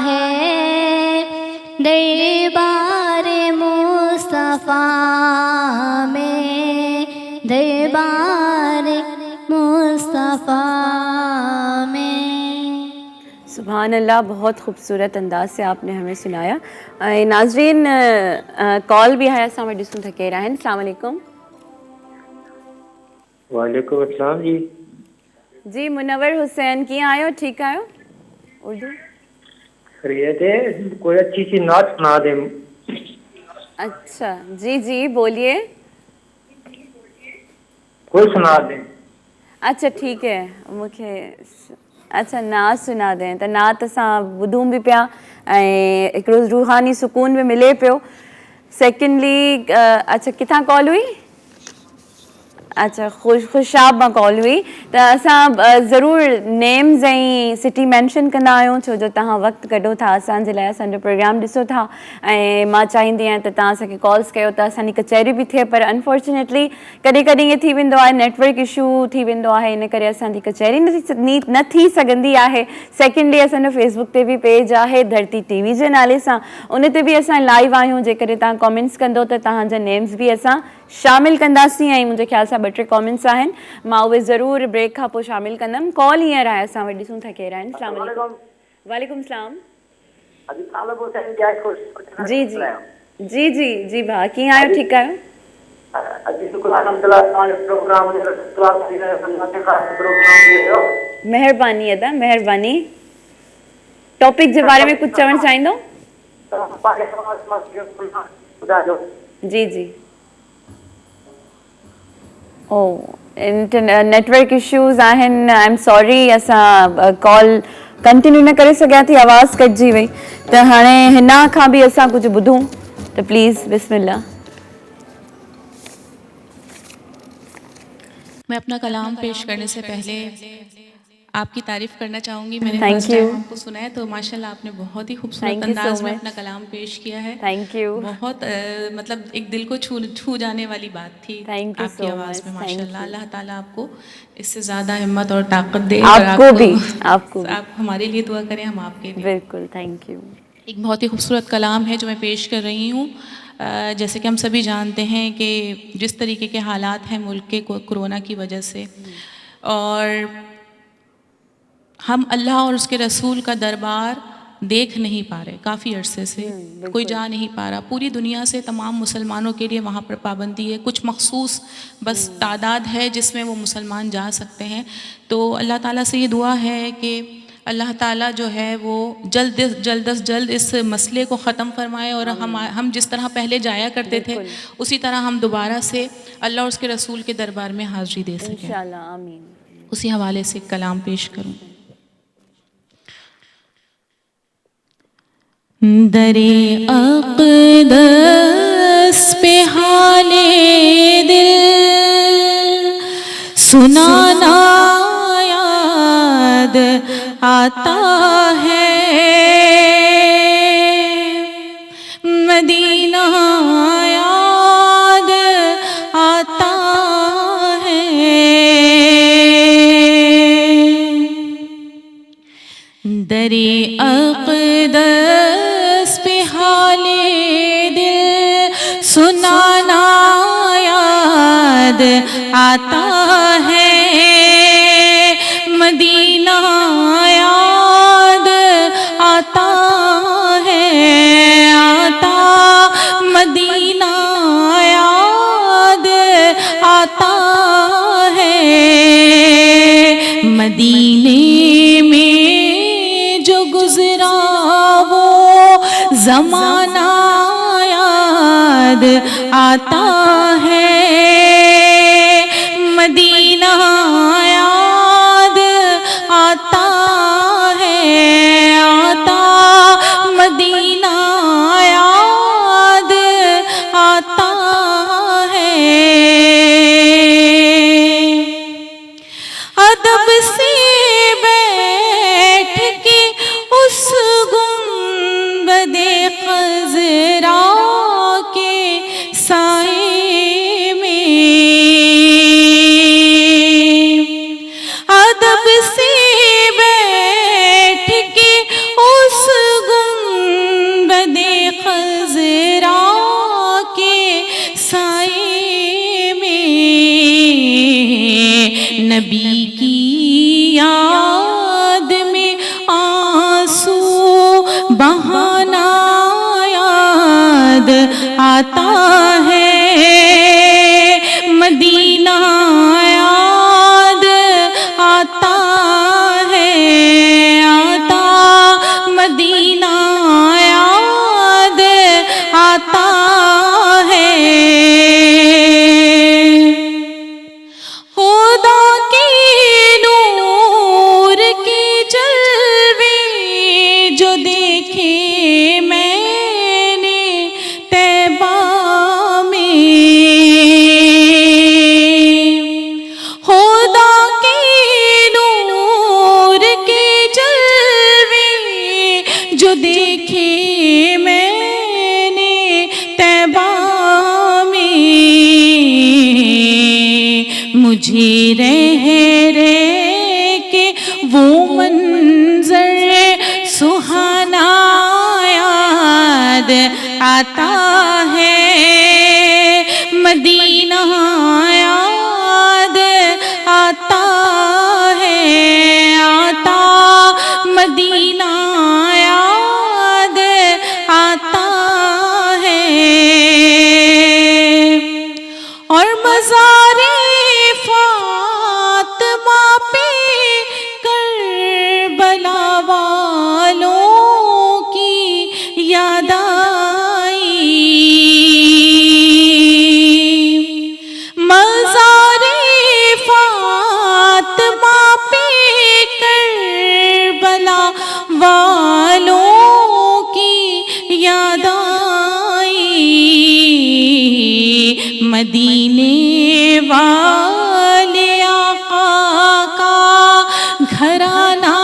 ہے دربار مصطفیٰ میں، دربار مصطفیٰ میں. سبحان اللہ، بہت خوبصورت انداز سے آپ نے ہمیں سنایا. ناظرین کال بھی ہے سامنے ڈسن تھکے رہن. السلام علیکم. وعلیکم السلام جی. جی منور حسین کی آئے ٹھیک آئے اردو خیریت ہے؟ کوئی اچھی سی نعت سنا دیں. اچھا جی جی بولیے. کوئی سنا دیں. اچھا ٹھیک ہے مجھے اچھا نعت سنا دیں تو نعت اساں ॿुधूं भी पिया ऐं हिकिड़ो रूहानी सुकून भी मिले पियो. सेकेंडली अच्छा किथां कॉल हुई? अच्छा ख़ुशाब मां कॉल हुई त असां ज़रूरु नेम्स ऐं सिटी मैंशन कंदा आहियूं छो जो तव्हां वक़्तु कढो था असांजे लाइ, असांजो प्रोग्राम ॾिसो था ऐं मां चाहींदी आहियां त तव्हां असांखे कॉल्स कयो त असांजी कचहरी बि थिए, पर अनफॉर्चुनेटली कॾहिं कॾहिं ईअं थी वेंदो आहे, नेटवर्क इशू थी वेंदो आहे, इन करे असांजी कचहरी न थी सघंदी आहे। सेकेंडली असांजो फेसबुक ते बि पेज आहे धरती टीवी जे नाले सां, उन ते बि असां लाइव आहियूं, जेकॾहिं तव्हां कॉमेंट्स कंदो त तव्हांजा नेम्स बि असां शामिल कंदासीं ऐं मुंहिंजे ख़्याल सां 2-3 कॉमेंट्स आहिनि, मां उहे ज़रूरु ब्रेक खां पोइ शामिल कंदमि। कॉल हींअर आहे, असां वटि ॾिसूं था केरु आहिनि। अस्सलाम वालेकुम। वालेकुम सलाम। जी जी जी जी जी भाउ कीअं आहियो, ठीकु आहियो? महिरबानी अदा, महिरबानी। टॉपिक जे बारे में कुझु चवणु चाहींदो? जी जी। ओ नेटवर्क इश्यूज़ आहिनि, आई एम सॉरी, असां कॉल कंटिन्यू न करे सघिया थी, आवाज़ कटिजी वई, त हाणे हिन खां बि असां कुझु ॿुधूं त प्लीज़ बिस्मिल्लाह। मैं अपना कलाम पेश करने से पहले आपकी तारीफ़ करना चाहूँगी। मैंने Thank फर्स्ट you. टाइम आपको सुना है तो माशाल्लाह आपने बहुत ही खूबसूरत Thank you so अंदाज में much. अपना कलाम पेश किया है। Thank you. बहुत मतलब एक दिल को छू जाने वाली बात थी Thank you आपकी so आवाज़ much. में। Thank माशाल्लाह you. अल्लाह ताला आपको इससे ज़्यादा हिम्मत और ताकत दे। आपको भी, आपको भी। आप हमारे लिए दुआ करें, हम आपके लिए। बिल्कुल, थैंक यू। एक बहुत ही खूबसूरत कलाम है जो मैं पेश कर रही हूँ। जैसे कि हम सभी जानते हैं कि जिस तरीके के हालात हैं मुल्क के कोरोना की वजह से, और हम अल्लाह और उसके रसूल का दरबार देख नहीं पा रहे काफ़ी अरसे से, कोई जा नहीं पा रहा। पूरी दुनिया से तमाम मुसलमानों के लिए वहाँ पर पाबंदी है, कुछ मखसूस बस तादाद है जिसमें वो मुसलमान जा सकते हैं। तो अल्लाह ताला से ये दुआ है कि अल्लाह ताला जो है वो जल्द इस मसले को ख़त्म फरमाए और हम जिस तरह पहले जाया करते थे उसी तरह हम दोबारा से अल्लाह और उसके रसूल के दरबार में हाज़िरी दे सकें। इंशाअल्लाह, आमीन। उसी हवाले से कलाम पेश करूं। दरे अक़दस पे हाले दिल सुनाना याद आता है, मदीना याद आता है। दरे अक़दस पे हाले दिल सुनाना याद आता है, मदीना याद आता है, आता मदीना याद आता है। मदीने में जो गुज़रा वो ज़माना याद आता है, मदीना याद आता है, आता मदीना याद आता है। अदब से बैठ के उस गुंबदे खज़रा के साए में, अदब से बैठ के उस गुंबदे खज़रा के साए में नबी की याद में आंसू बहाना याद आता है, मदीना याद आता है, आता मदीना याद आता है। खुदा के नूर के जलवे जो देखे मैंने तैबा مجھے رہ رہ کے وہ منظر سہانا یاد آتا ہے، مدینہ یاد آتا ہے، آتا مدینہ یاد آتا ہے، اور مزار فاطمہ پہ کربلا والوں کی یاد آئی، مزار فاطمہ پہ کربلا والوں کی یاد آئی، مدینے والے آقا کا گھرانہ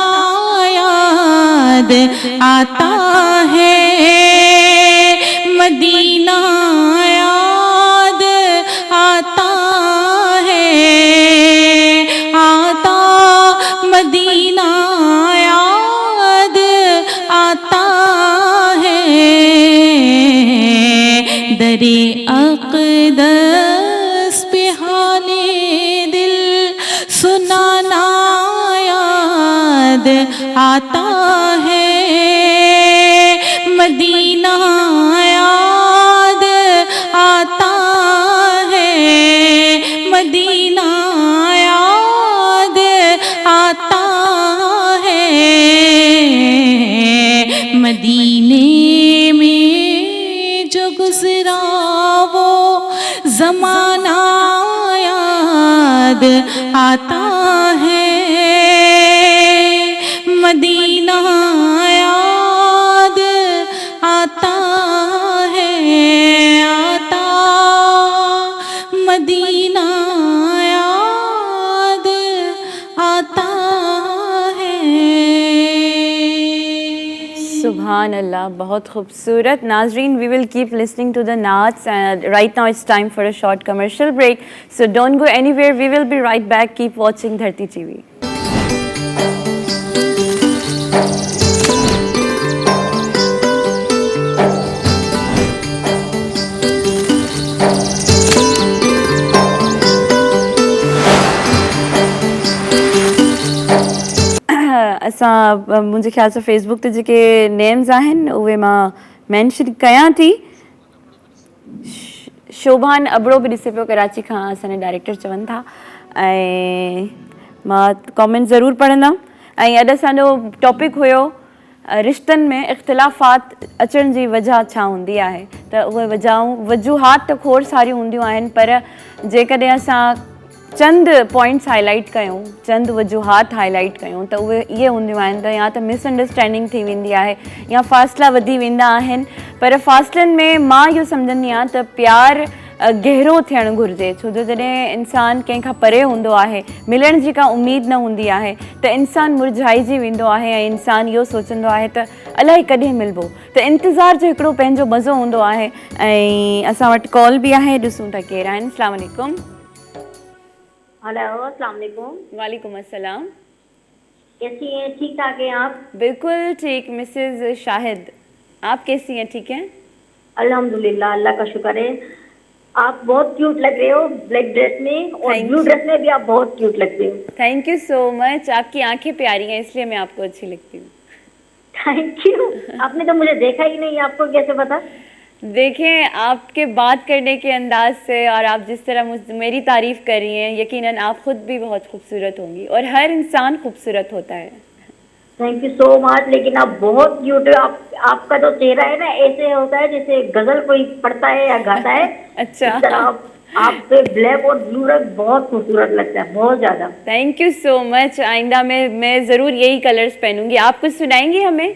یاد آتا ہے، مدینہ یاد آتا ہے، آتا مدینہ یاد آتا ہے، در اقدس پہ حال دل سنانا یاد آتا ہے، مدینہ یاد آتا ہے، مدینہ یاد آتا ہے، مدینے میں جو گزرا وہ زمانہ یاد آتا ہے، مدینہ یاد آتا ہے، آتا مدینہ یاد آتا ہے۔ سبحان اللہ، بہت خوبصورت. ناظرین, we will keep listening to the naats, and right now it's time for a short commercial break, so don't go anywhere. We will be right back. Keep watching Dharti TV. असां मुंहिंजे ख़्याल सां फेसबुक ते जेके names आहिनि उहे मां mention कयां थी. शोभान अबड़ो बि ॾिसे पियो कराची खां, असांजे डायरेक्टर चवनि था, ऐं मां कॉमेंट ज़रूरु पढ़ंदमि. ऐं अॼु असांजो टॉपिक हुयो रिश्तनि में इख़्तिलाफ़ात अचण जी वजह छा हूंदी आहे. त उहे वजूहात त खोड़ सारियूं हूंदियूं आहिनि, पर जेकॾहिं असां चंद पॉइंट्स हाईलाइट कयूं, चंद वजूहात हाईलाइट कयूं, त उहे इहे हूंदियूं आहिनि त या त मिसअंडरस्टैंडिंग थी वेंदी आहे या फ़ासिला वधी वेंदा आहिनि. पर फ़ासिलनि में मां इहो सम्झंदी आहियां त प्यारु गहरो थियणु घुरिजे, छो जो जॾहिं इंसानु कंहिंखां परे हूंदो आहे, मिलण जी का उमेद न हूंदी आहे, त इंसानु मुरझाइजी वेंदो आहे ऐं इंसानु इहो सोचंदो आहे त अलाए कॾहिं मिलबो. त इंतज़ार जो हिकिड़ो पंहिंजो मज़ो हूंदो आहे. ऐं असां वटि कॉल बि आहे, ॾिसूं था केरु आहिनि. अस्सलाम वालेकुम. हेलो, अस्सलाम वालेकुम. वालेकुम अस्सलाम. कैसी हैं? ठीक ठाक हैं आप? बिल्कुल ठीक मिसेज शाहिद, आप कैसी हैं? ठीक हैं अल्हम्दुलिल्लाह, अल्लाह का शुक्र है. आप बहुत क्यूट लग रहे हो ब्लैक ड्रेस में, और ब्लू ड्रेस में भी आप बहुत क्यूट लगते हो. Thank you so much. आपकी आंखें प्यारी हैं इसलिए मैं आपको अच्छी लगती हूँ. Thank you. आपने तो मुझे देखा ही नहीं, आपको कैसे पता? देखें, आपके बात करने के अंदाज से और आप जिस तरह मेरी तारीफ़ कर रही हैं, यकीनन आप ख़ुद भी बहुत खूबसूरत होंगी, और हर इंसान खूबसूरत होता है. Thank you so much. लेकिन आप बहुत क्यूट हो. आपका जो चेहरा है ना, ऐसे होता है जैसे गजल कोई पढ़ता है या गाता है. अच्छा. आप पे ब्लैक और ब्लू रंग बहुत खूबसूरत लगता है, बहुत ज़्यादा. Thank you so much. आइंदा मैं ज़रूर यही कलर्स पहनूंगी. आप कुछ सुनाएंगी हमें?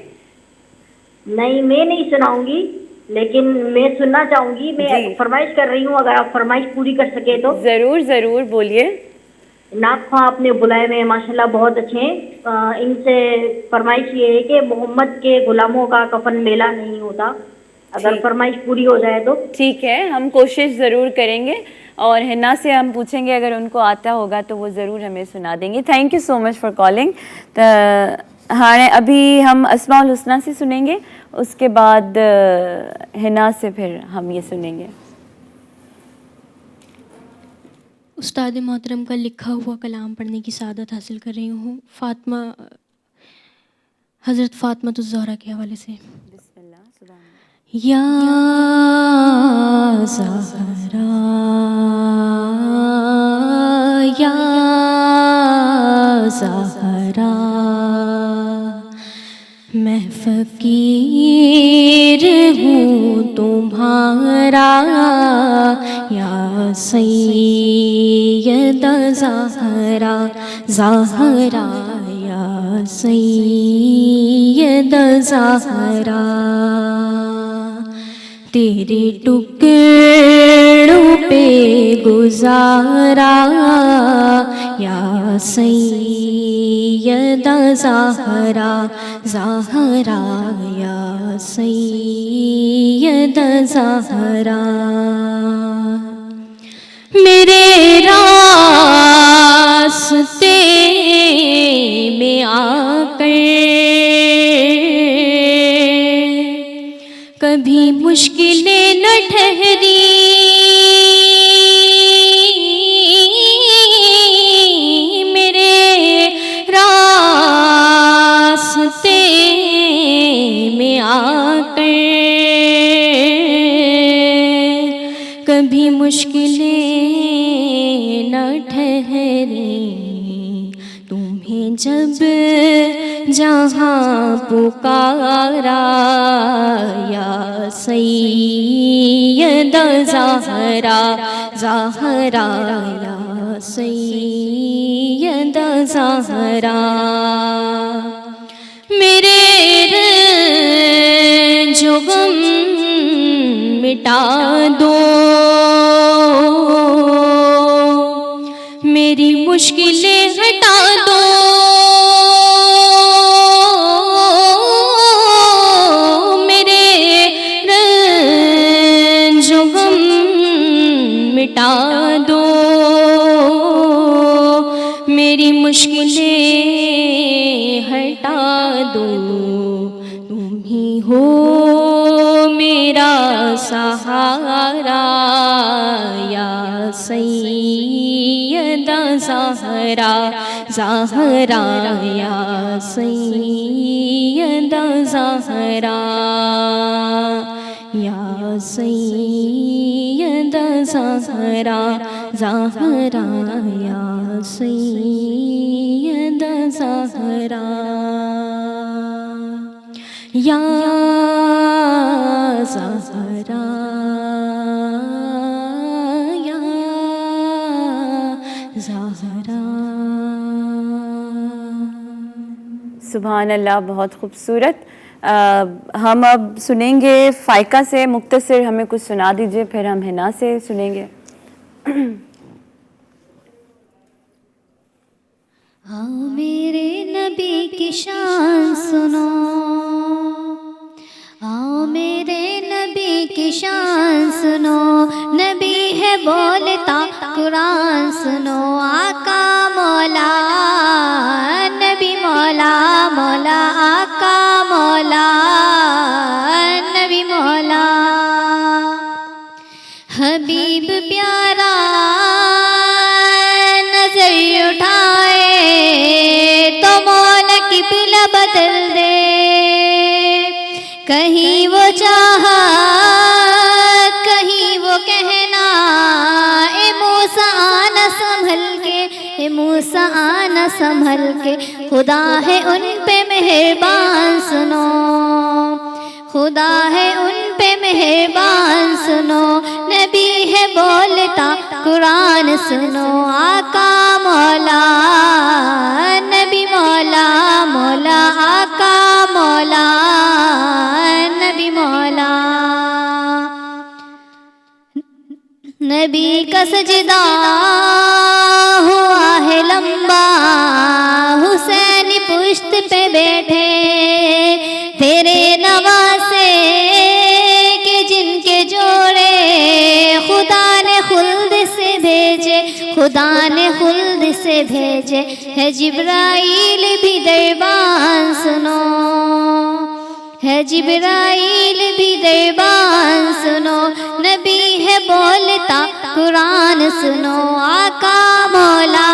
नहीं, मैं नहीं सुनाऊंगी, लेकिन मैं सुनना चाहूंगी. मैं फरमाइश कर रही हूँ, अगर आप फरमाइश पूरी कर सके तो. ज़रूर ज़रूर, बोलिए. नाथ खां आपने बुलाए में माशाल्लाह बहुत अच्छे हैं. इनसे फरमाइश ये है कि मोहम्मद के गुलामों का कफन मेला नहीं होता. अगर फरमाइश पूरी हो जाए तो ठीक है, हम कोशिश ज़रूर करेंगे. اور ہنا سے ہم پوچھیں گے اگر ان کو آتا ہوگا تو وہ ضرور ہمیں سنا دیں گے. Thank you so much for calling. ہاں ابھی ہم اسماء الحسنہ سے سنیں گے, اس کے بعد ہنا سے پھر ہم یہ سنیں گے. استاد محترم کا لکھا ہوا کلام پڑھنے کی سعادت حاصل کر رہی ہوں فاطمہ, حضرت فاطمہ الزہرا کے حوالے سے. بسم اللہ. سبحان اللہ. یا زہرا یا زہرا میں فقیر ہوں تمہارا یا سیدہ زہرا زہرا یا سیدہ زہرا تیرے ٹکڑوں پہ گزارا یا سیدہ زہرا زہرا یا سیدہ زہرا میرے راستے میں آ کر کبھی مشکلیں نہ ٹھہری میرے راستے میں آ کر کبھی مشکلیں نہ ٹھہری تمہیں جب جہاں پکارا یا سیدہ زہرا زہرا یا سیدہ زہرا میرے رنج و غم مٹا دو میری مشکلیں ہٹا دو میرے رنج و غم مٹا دو میری مشکلیں ہٹا دو تم ہی ہو میرا سہارا یا سیدہ زہرا زہرا یا سیدہ زہرا یا سیدہ زہرا زہرا یا سیدہ زہرا یا زہرا یا زہرا. سبحان اللہ, بہت خوبصورت. ہم اب سنیں گے فائقہ سے, مختصر ہمیں کچھ سنا دیجئے, پھر ہم ہنا سے سنیں گے. آؤ میرے نبی کی شان سنو, آؤ میرے نبی کی شان سنو, نبی ہے بولتا قرآن سنو, آقا مولا نبی مولا مولا آقا مولا نبی مولا حبیب پیارا نظر اٹھائے تو مولا قبلہ بدل دے, کہیں وہ چاہا کہیں وہ کہنا, اے موسیٰ آنا سنبھل کے, اے موسیٰ آنا سنبھل کے, خدا ہے ان پہ مہربان سنو, خدا ہے ان پہ مہربان سنو, نبی ہے بولتا قرآن سنو, آقا مولا نبی مولا مولا آقا مولا نبی مولا. نبی کا سجدہ ہوا ہے لمبا, حسین پشت پہ بیٹھے تیرے نواسے کہ جن کے جوڑے خدا نے خلد سے سے بھیجے ہے جبرائیل بھی دربان سنو، ہے جبرائیل بھی دربان سنو، نبی ہے بولتا قرآن سنو، آقا مولا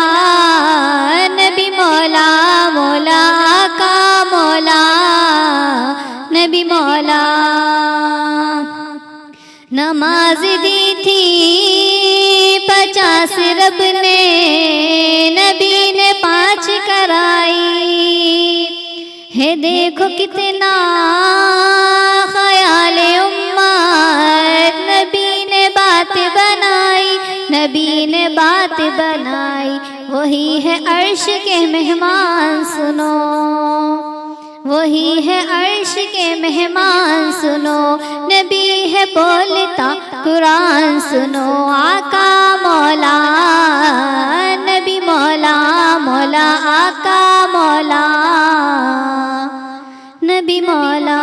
نبی مولا، مولا آقا مولا نبی مولا۔ نماز دی تھی 50 رب نے، نبی نے 5 کرائی ہے، دیکھو کتنا خیال امت، نبی نے بات بنائی، نبی نے بات بنائی، وہی ہے عرش کے مہمان سنو، وہی ہے عرش کے مہمان سنو، نبی ہے بولتا قرآن سنو، آقا مولا نبی مولا، مولا آقا مولا نبی مولا۔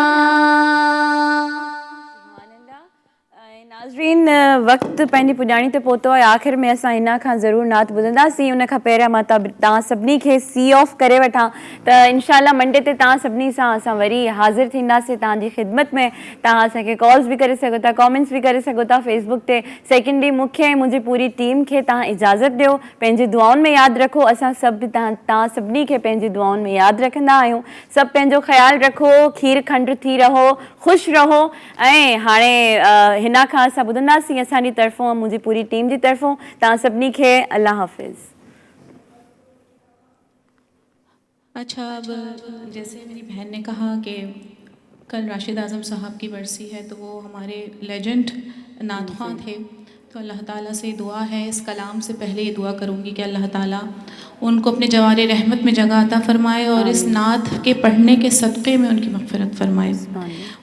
नाज़रीन वक़्तु पंहिंजी पुॼाणी ते पहुतो आहे, आख़िर में असां हिन खां ज़रूरु नात ॿुधंदासीं। उन खां पहिरियां मां तव्हां सभिनी खे सी ऑफ करे वठां त इंशाअल्लाह मंडे ते तव्हां सभिनी सां असां वरी हाज़िर थींदासीं तव्हांजी ख़िदमत में। तव्हां असांखे कॉल्स बि करे सघो था, कॉमेंट्स बि करे सघो था फेसबुक ते। सेकेंडली मूंखे ऐं मुंहिंजी पूरी टीम खे तव्हां इजाज़त ॾियो, पंहिंजी दुआउनि में यादि रखो। असां सभु तव्हां सभिनी खे पंहिंजी दुआउनि में यादि रखंदा आहियूं। सभु पंहिंजो ख़्यालु रखो, खीर खंड थी रहो, ख़ुशि रहो। ऐं हाणे हिन खां असां ॿुधंदासीं असांजी तरफ़ों, मुंहिंजी पूरी टीम जी तरफ़ों तव्हां सभिनी खे अल्लाह हाफ़िज़। अच्छा, अब जैसे मेरी बहन ने कहा कि कल राशिद आज़म साहब की बरसी है, तो वो हमारे लेजेंड नात ख़्वां थे, तो अल्लाह ताला से दुआ है, इस कलाम से पहले ये दुआ करूँगी कि अल्लाह ताला उनको अपने जवारे रहमत में जगह अता फ़रमाए और इस नात के पढ़ने के सदक़े में उनकी मग़फ़िरत फ़रमाए।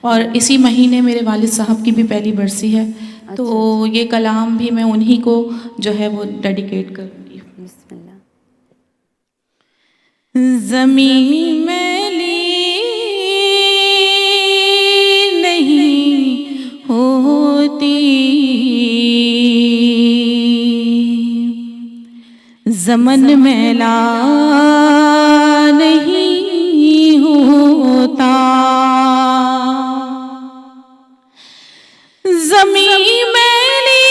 और इसी महीने मेरे वालिद साहब की भी पहली बरसी है, तो ये कलाम भी मैं उन्हीं को जो है वो डेडिकेट करूँगी। ज़मीन मैली नहीं होती, ज़मन मैला नहीं होता, ज़मीन मैली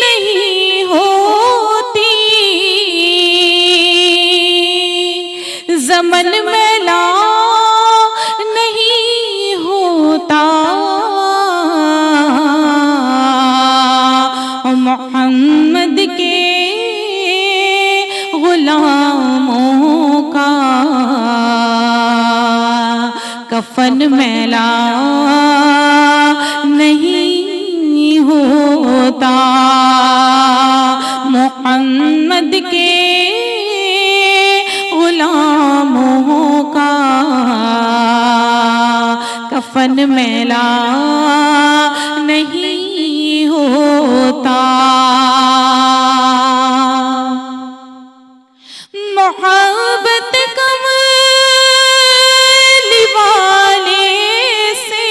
नहीं होती, ज़मन मैला नहीं होता, मोहम्मद के गुलामों का कफन मैला नहीं होता, मोहम्मद के गुलामों का कफन मैला नहीं होता। मोहब्बत कमली वाले से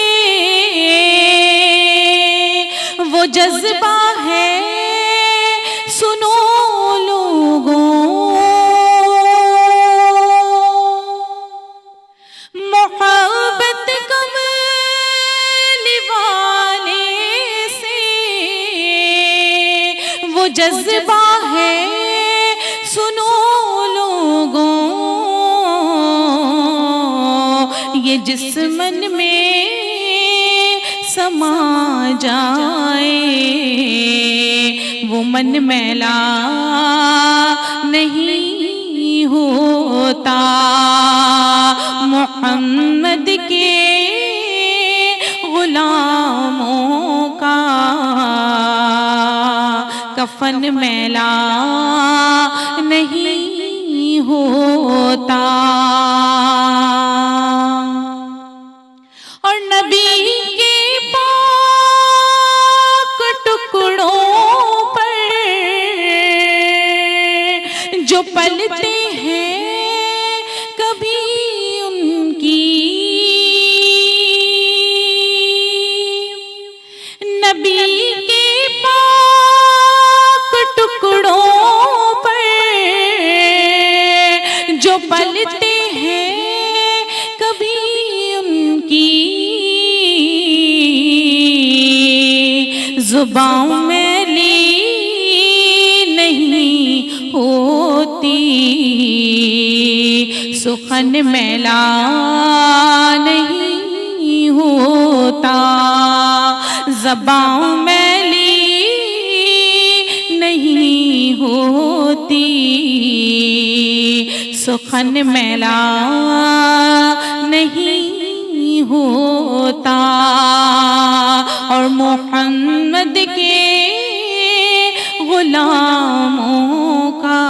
वो जज्बा है सुनो लोगों, मोहब्बत कमली वाले से वो जज्बा है सुनो लोगों, ये जिस मन में समा जाए वो मन मैला नहीं होता, मोहम्मद के गुलामों का कफन मैला नहीं होता। और नबी के पाक टुकड़ों पर जो पलते हैं कभी उनकी, नबी के पाक टुकड़ों زباں میلی نہیں ہوتی، سخن میلا نہیں ہوتا، زباں میلی نہیں ہوتی، سخن میلا نہیں ہوتا، اور محمد کے غلاموں کا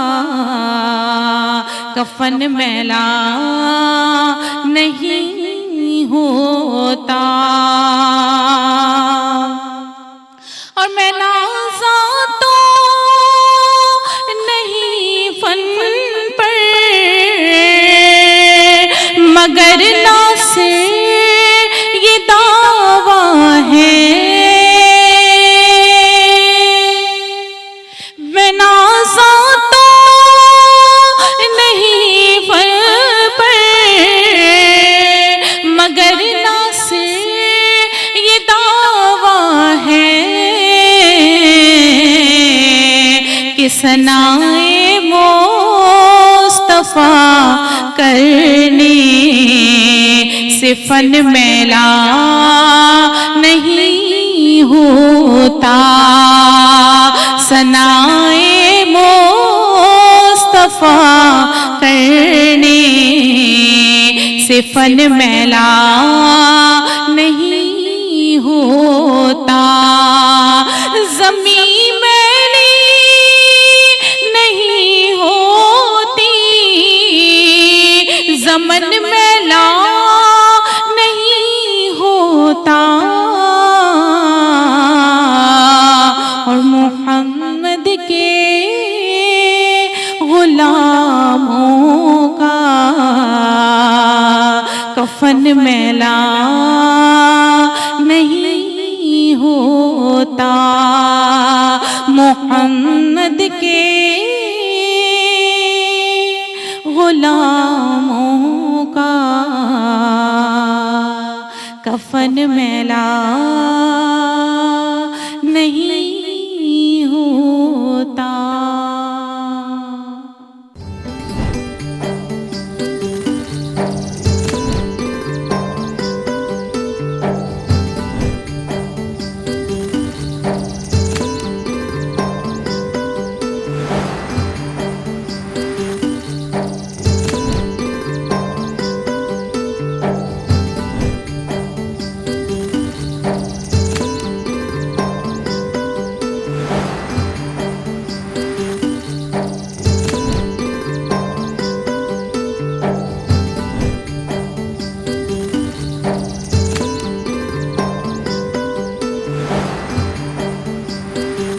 کفن میلا نہیں ہوتا، اور میں نازا تو نہیں فن پر، مگر ناز سے یہ دعویٰ ہے، میں نازا تو نہیں فن پر، مگر ناز سے یہ دعویٰ ہے کہ ثنائے مصطفیٰ کرنے سے فن میلا نہیں ہوتا، ثنائے مصطفیٰ کرنے سے فن میلا نہیں ہوتا، زمین میلی نہیں ہوتی، زمن میلا نہیں ہوتا، اور محمد کے غلاموں کا کفن میلا نہیں ہوتا، محمد کے غلاموں کا کفن میلا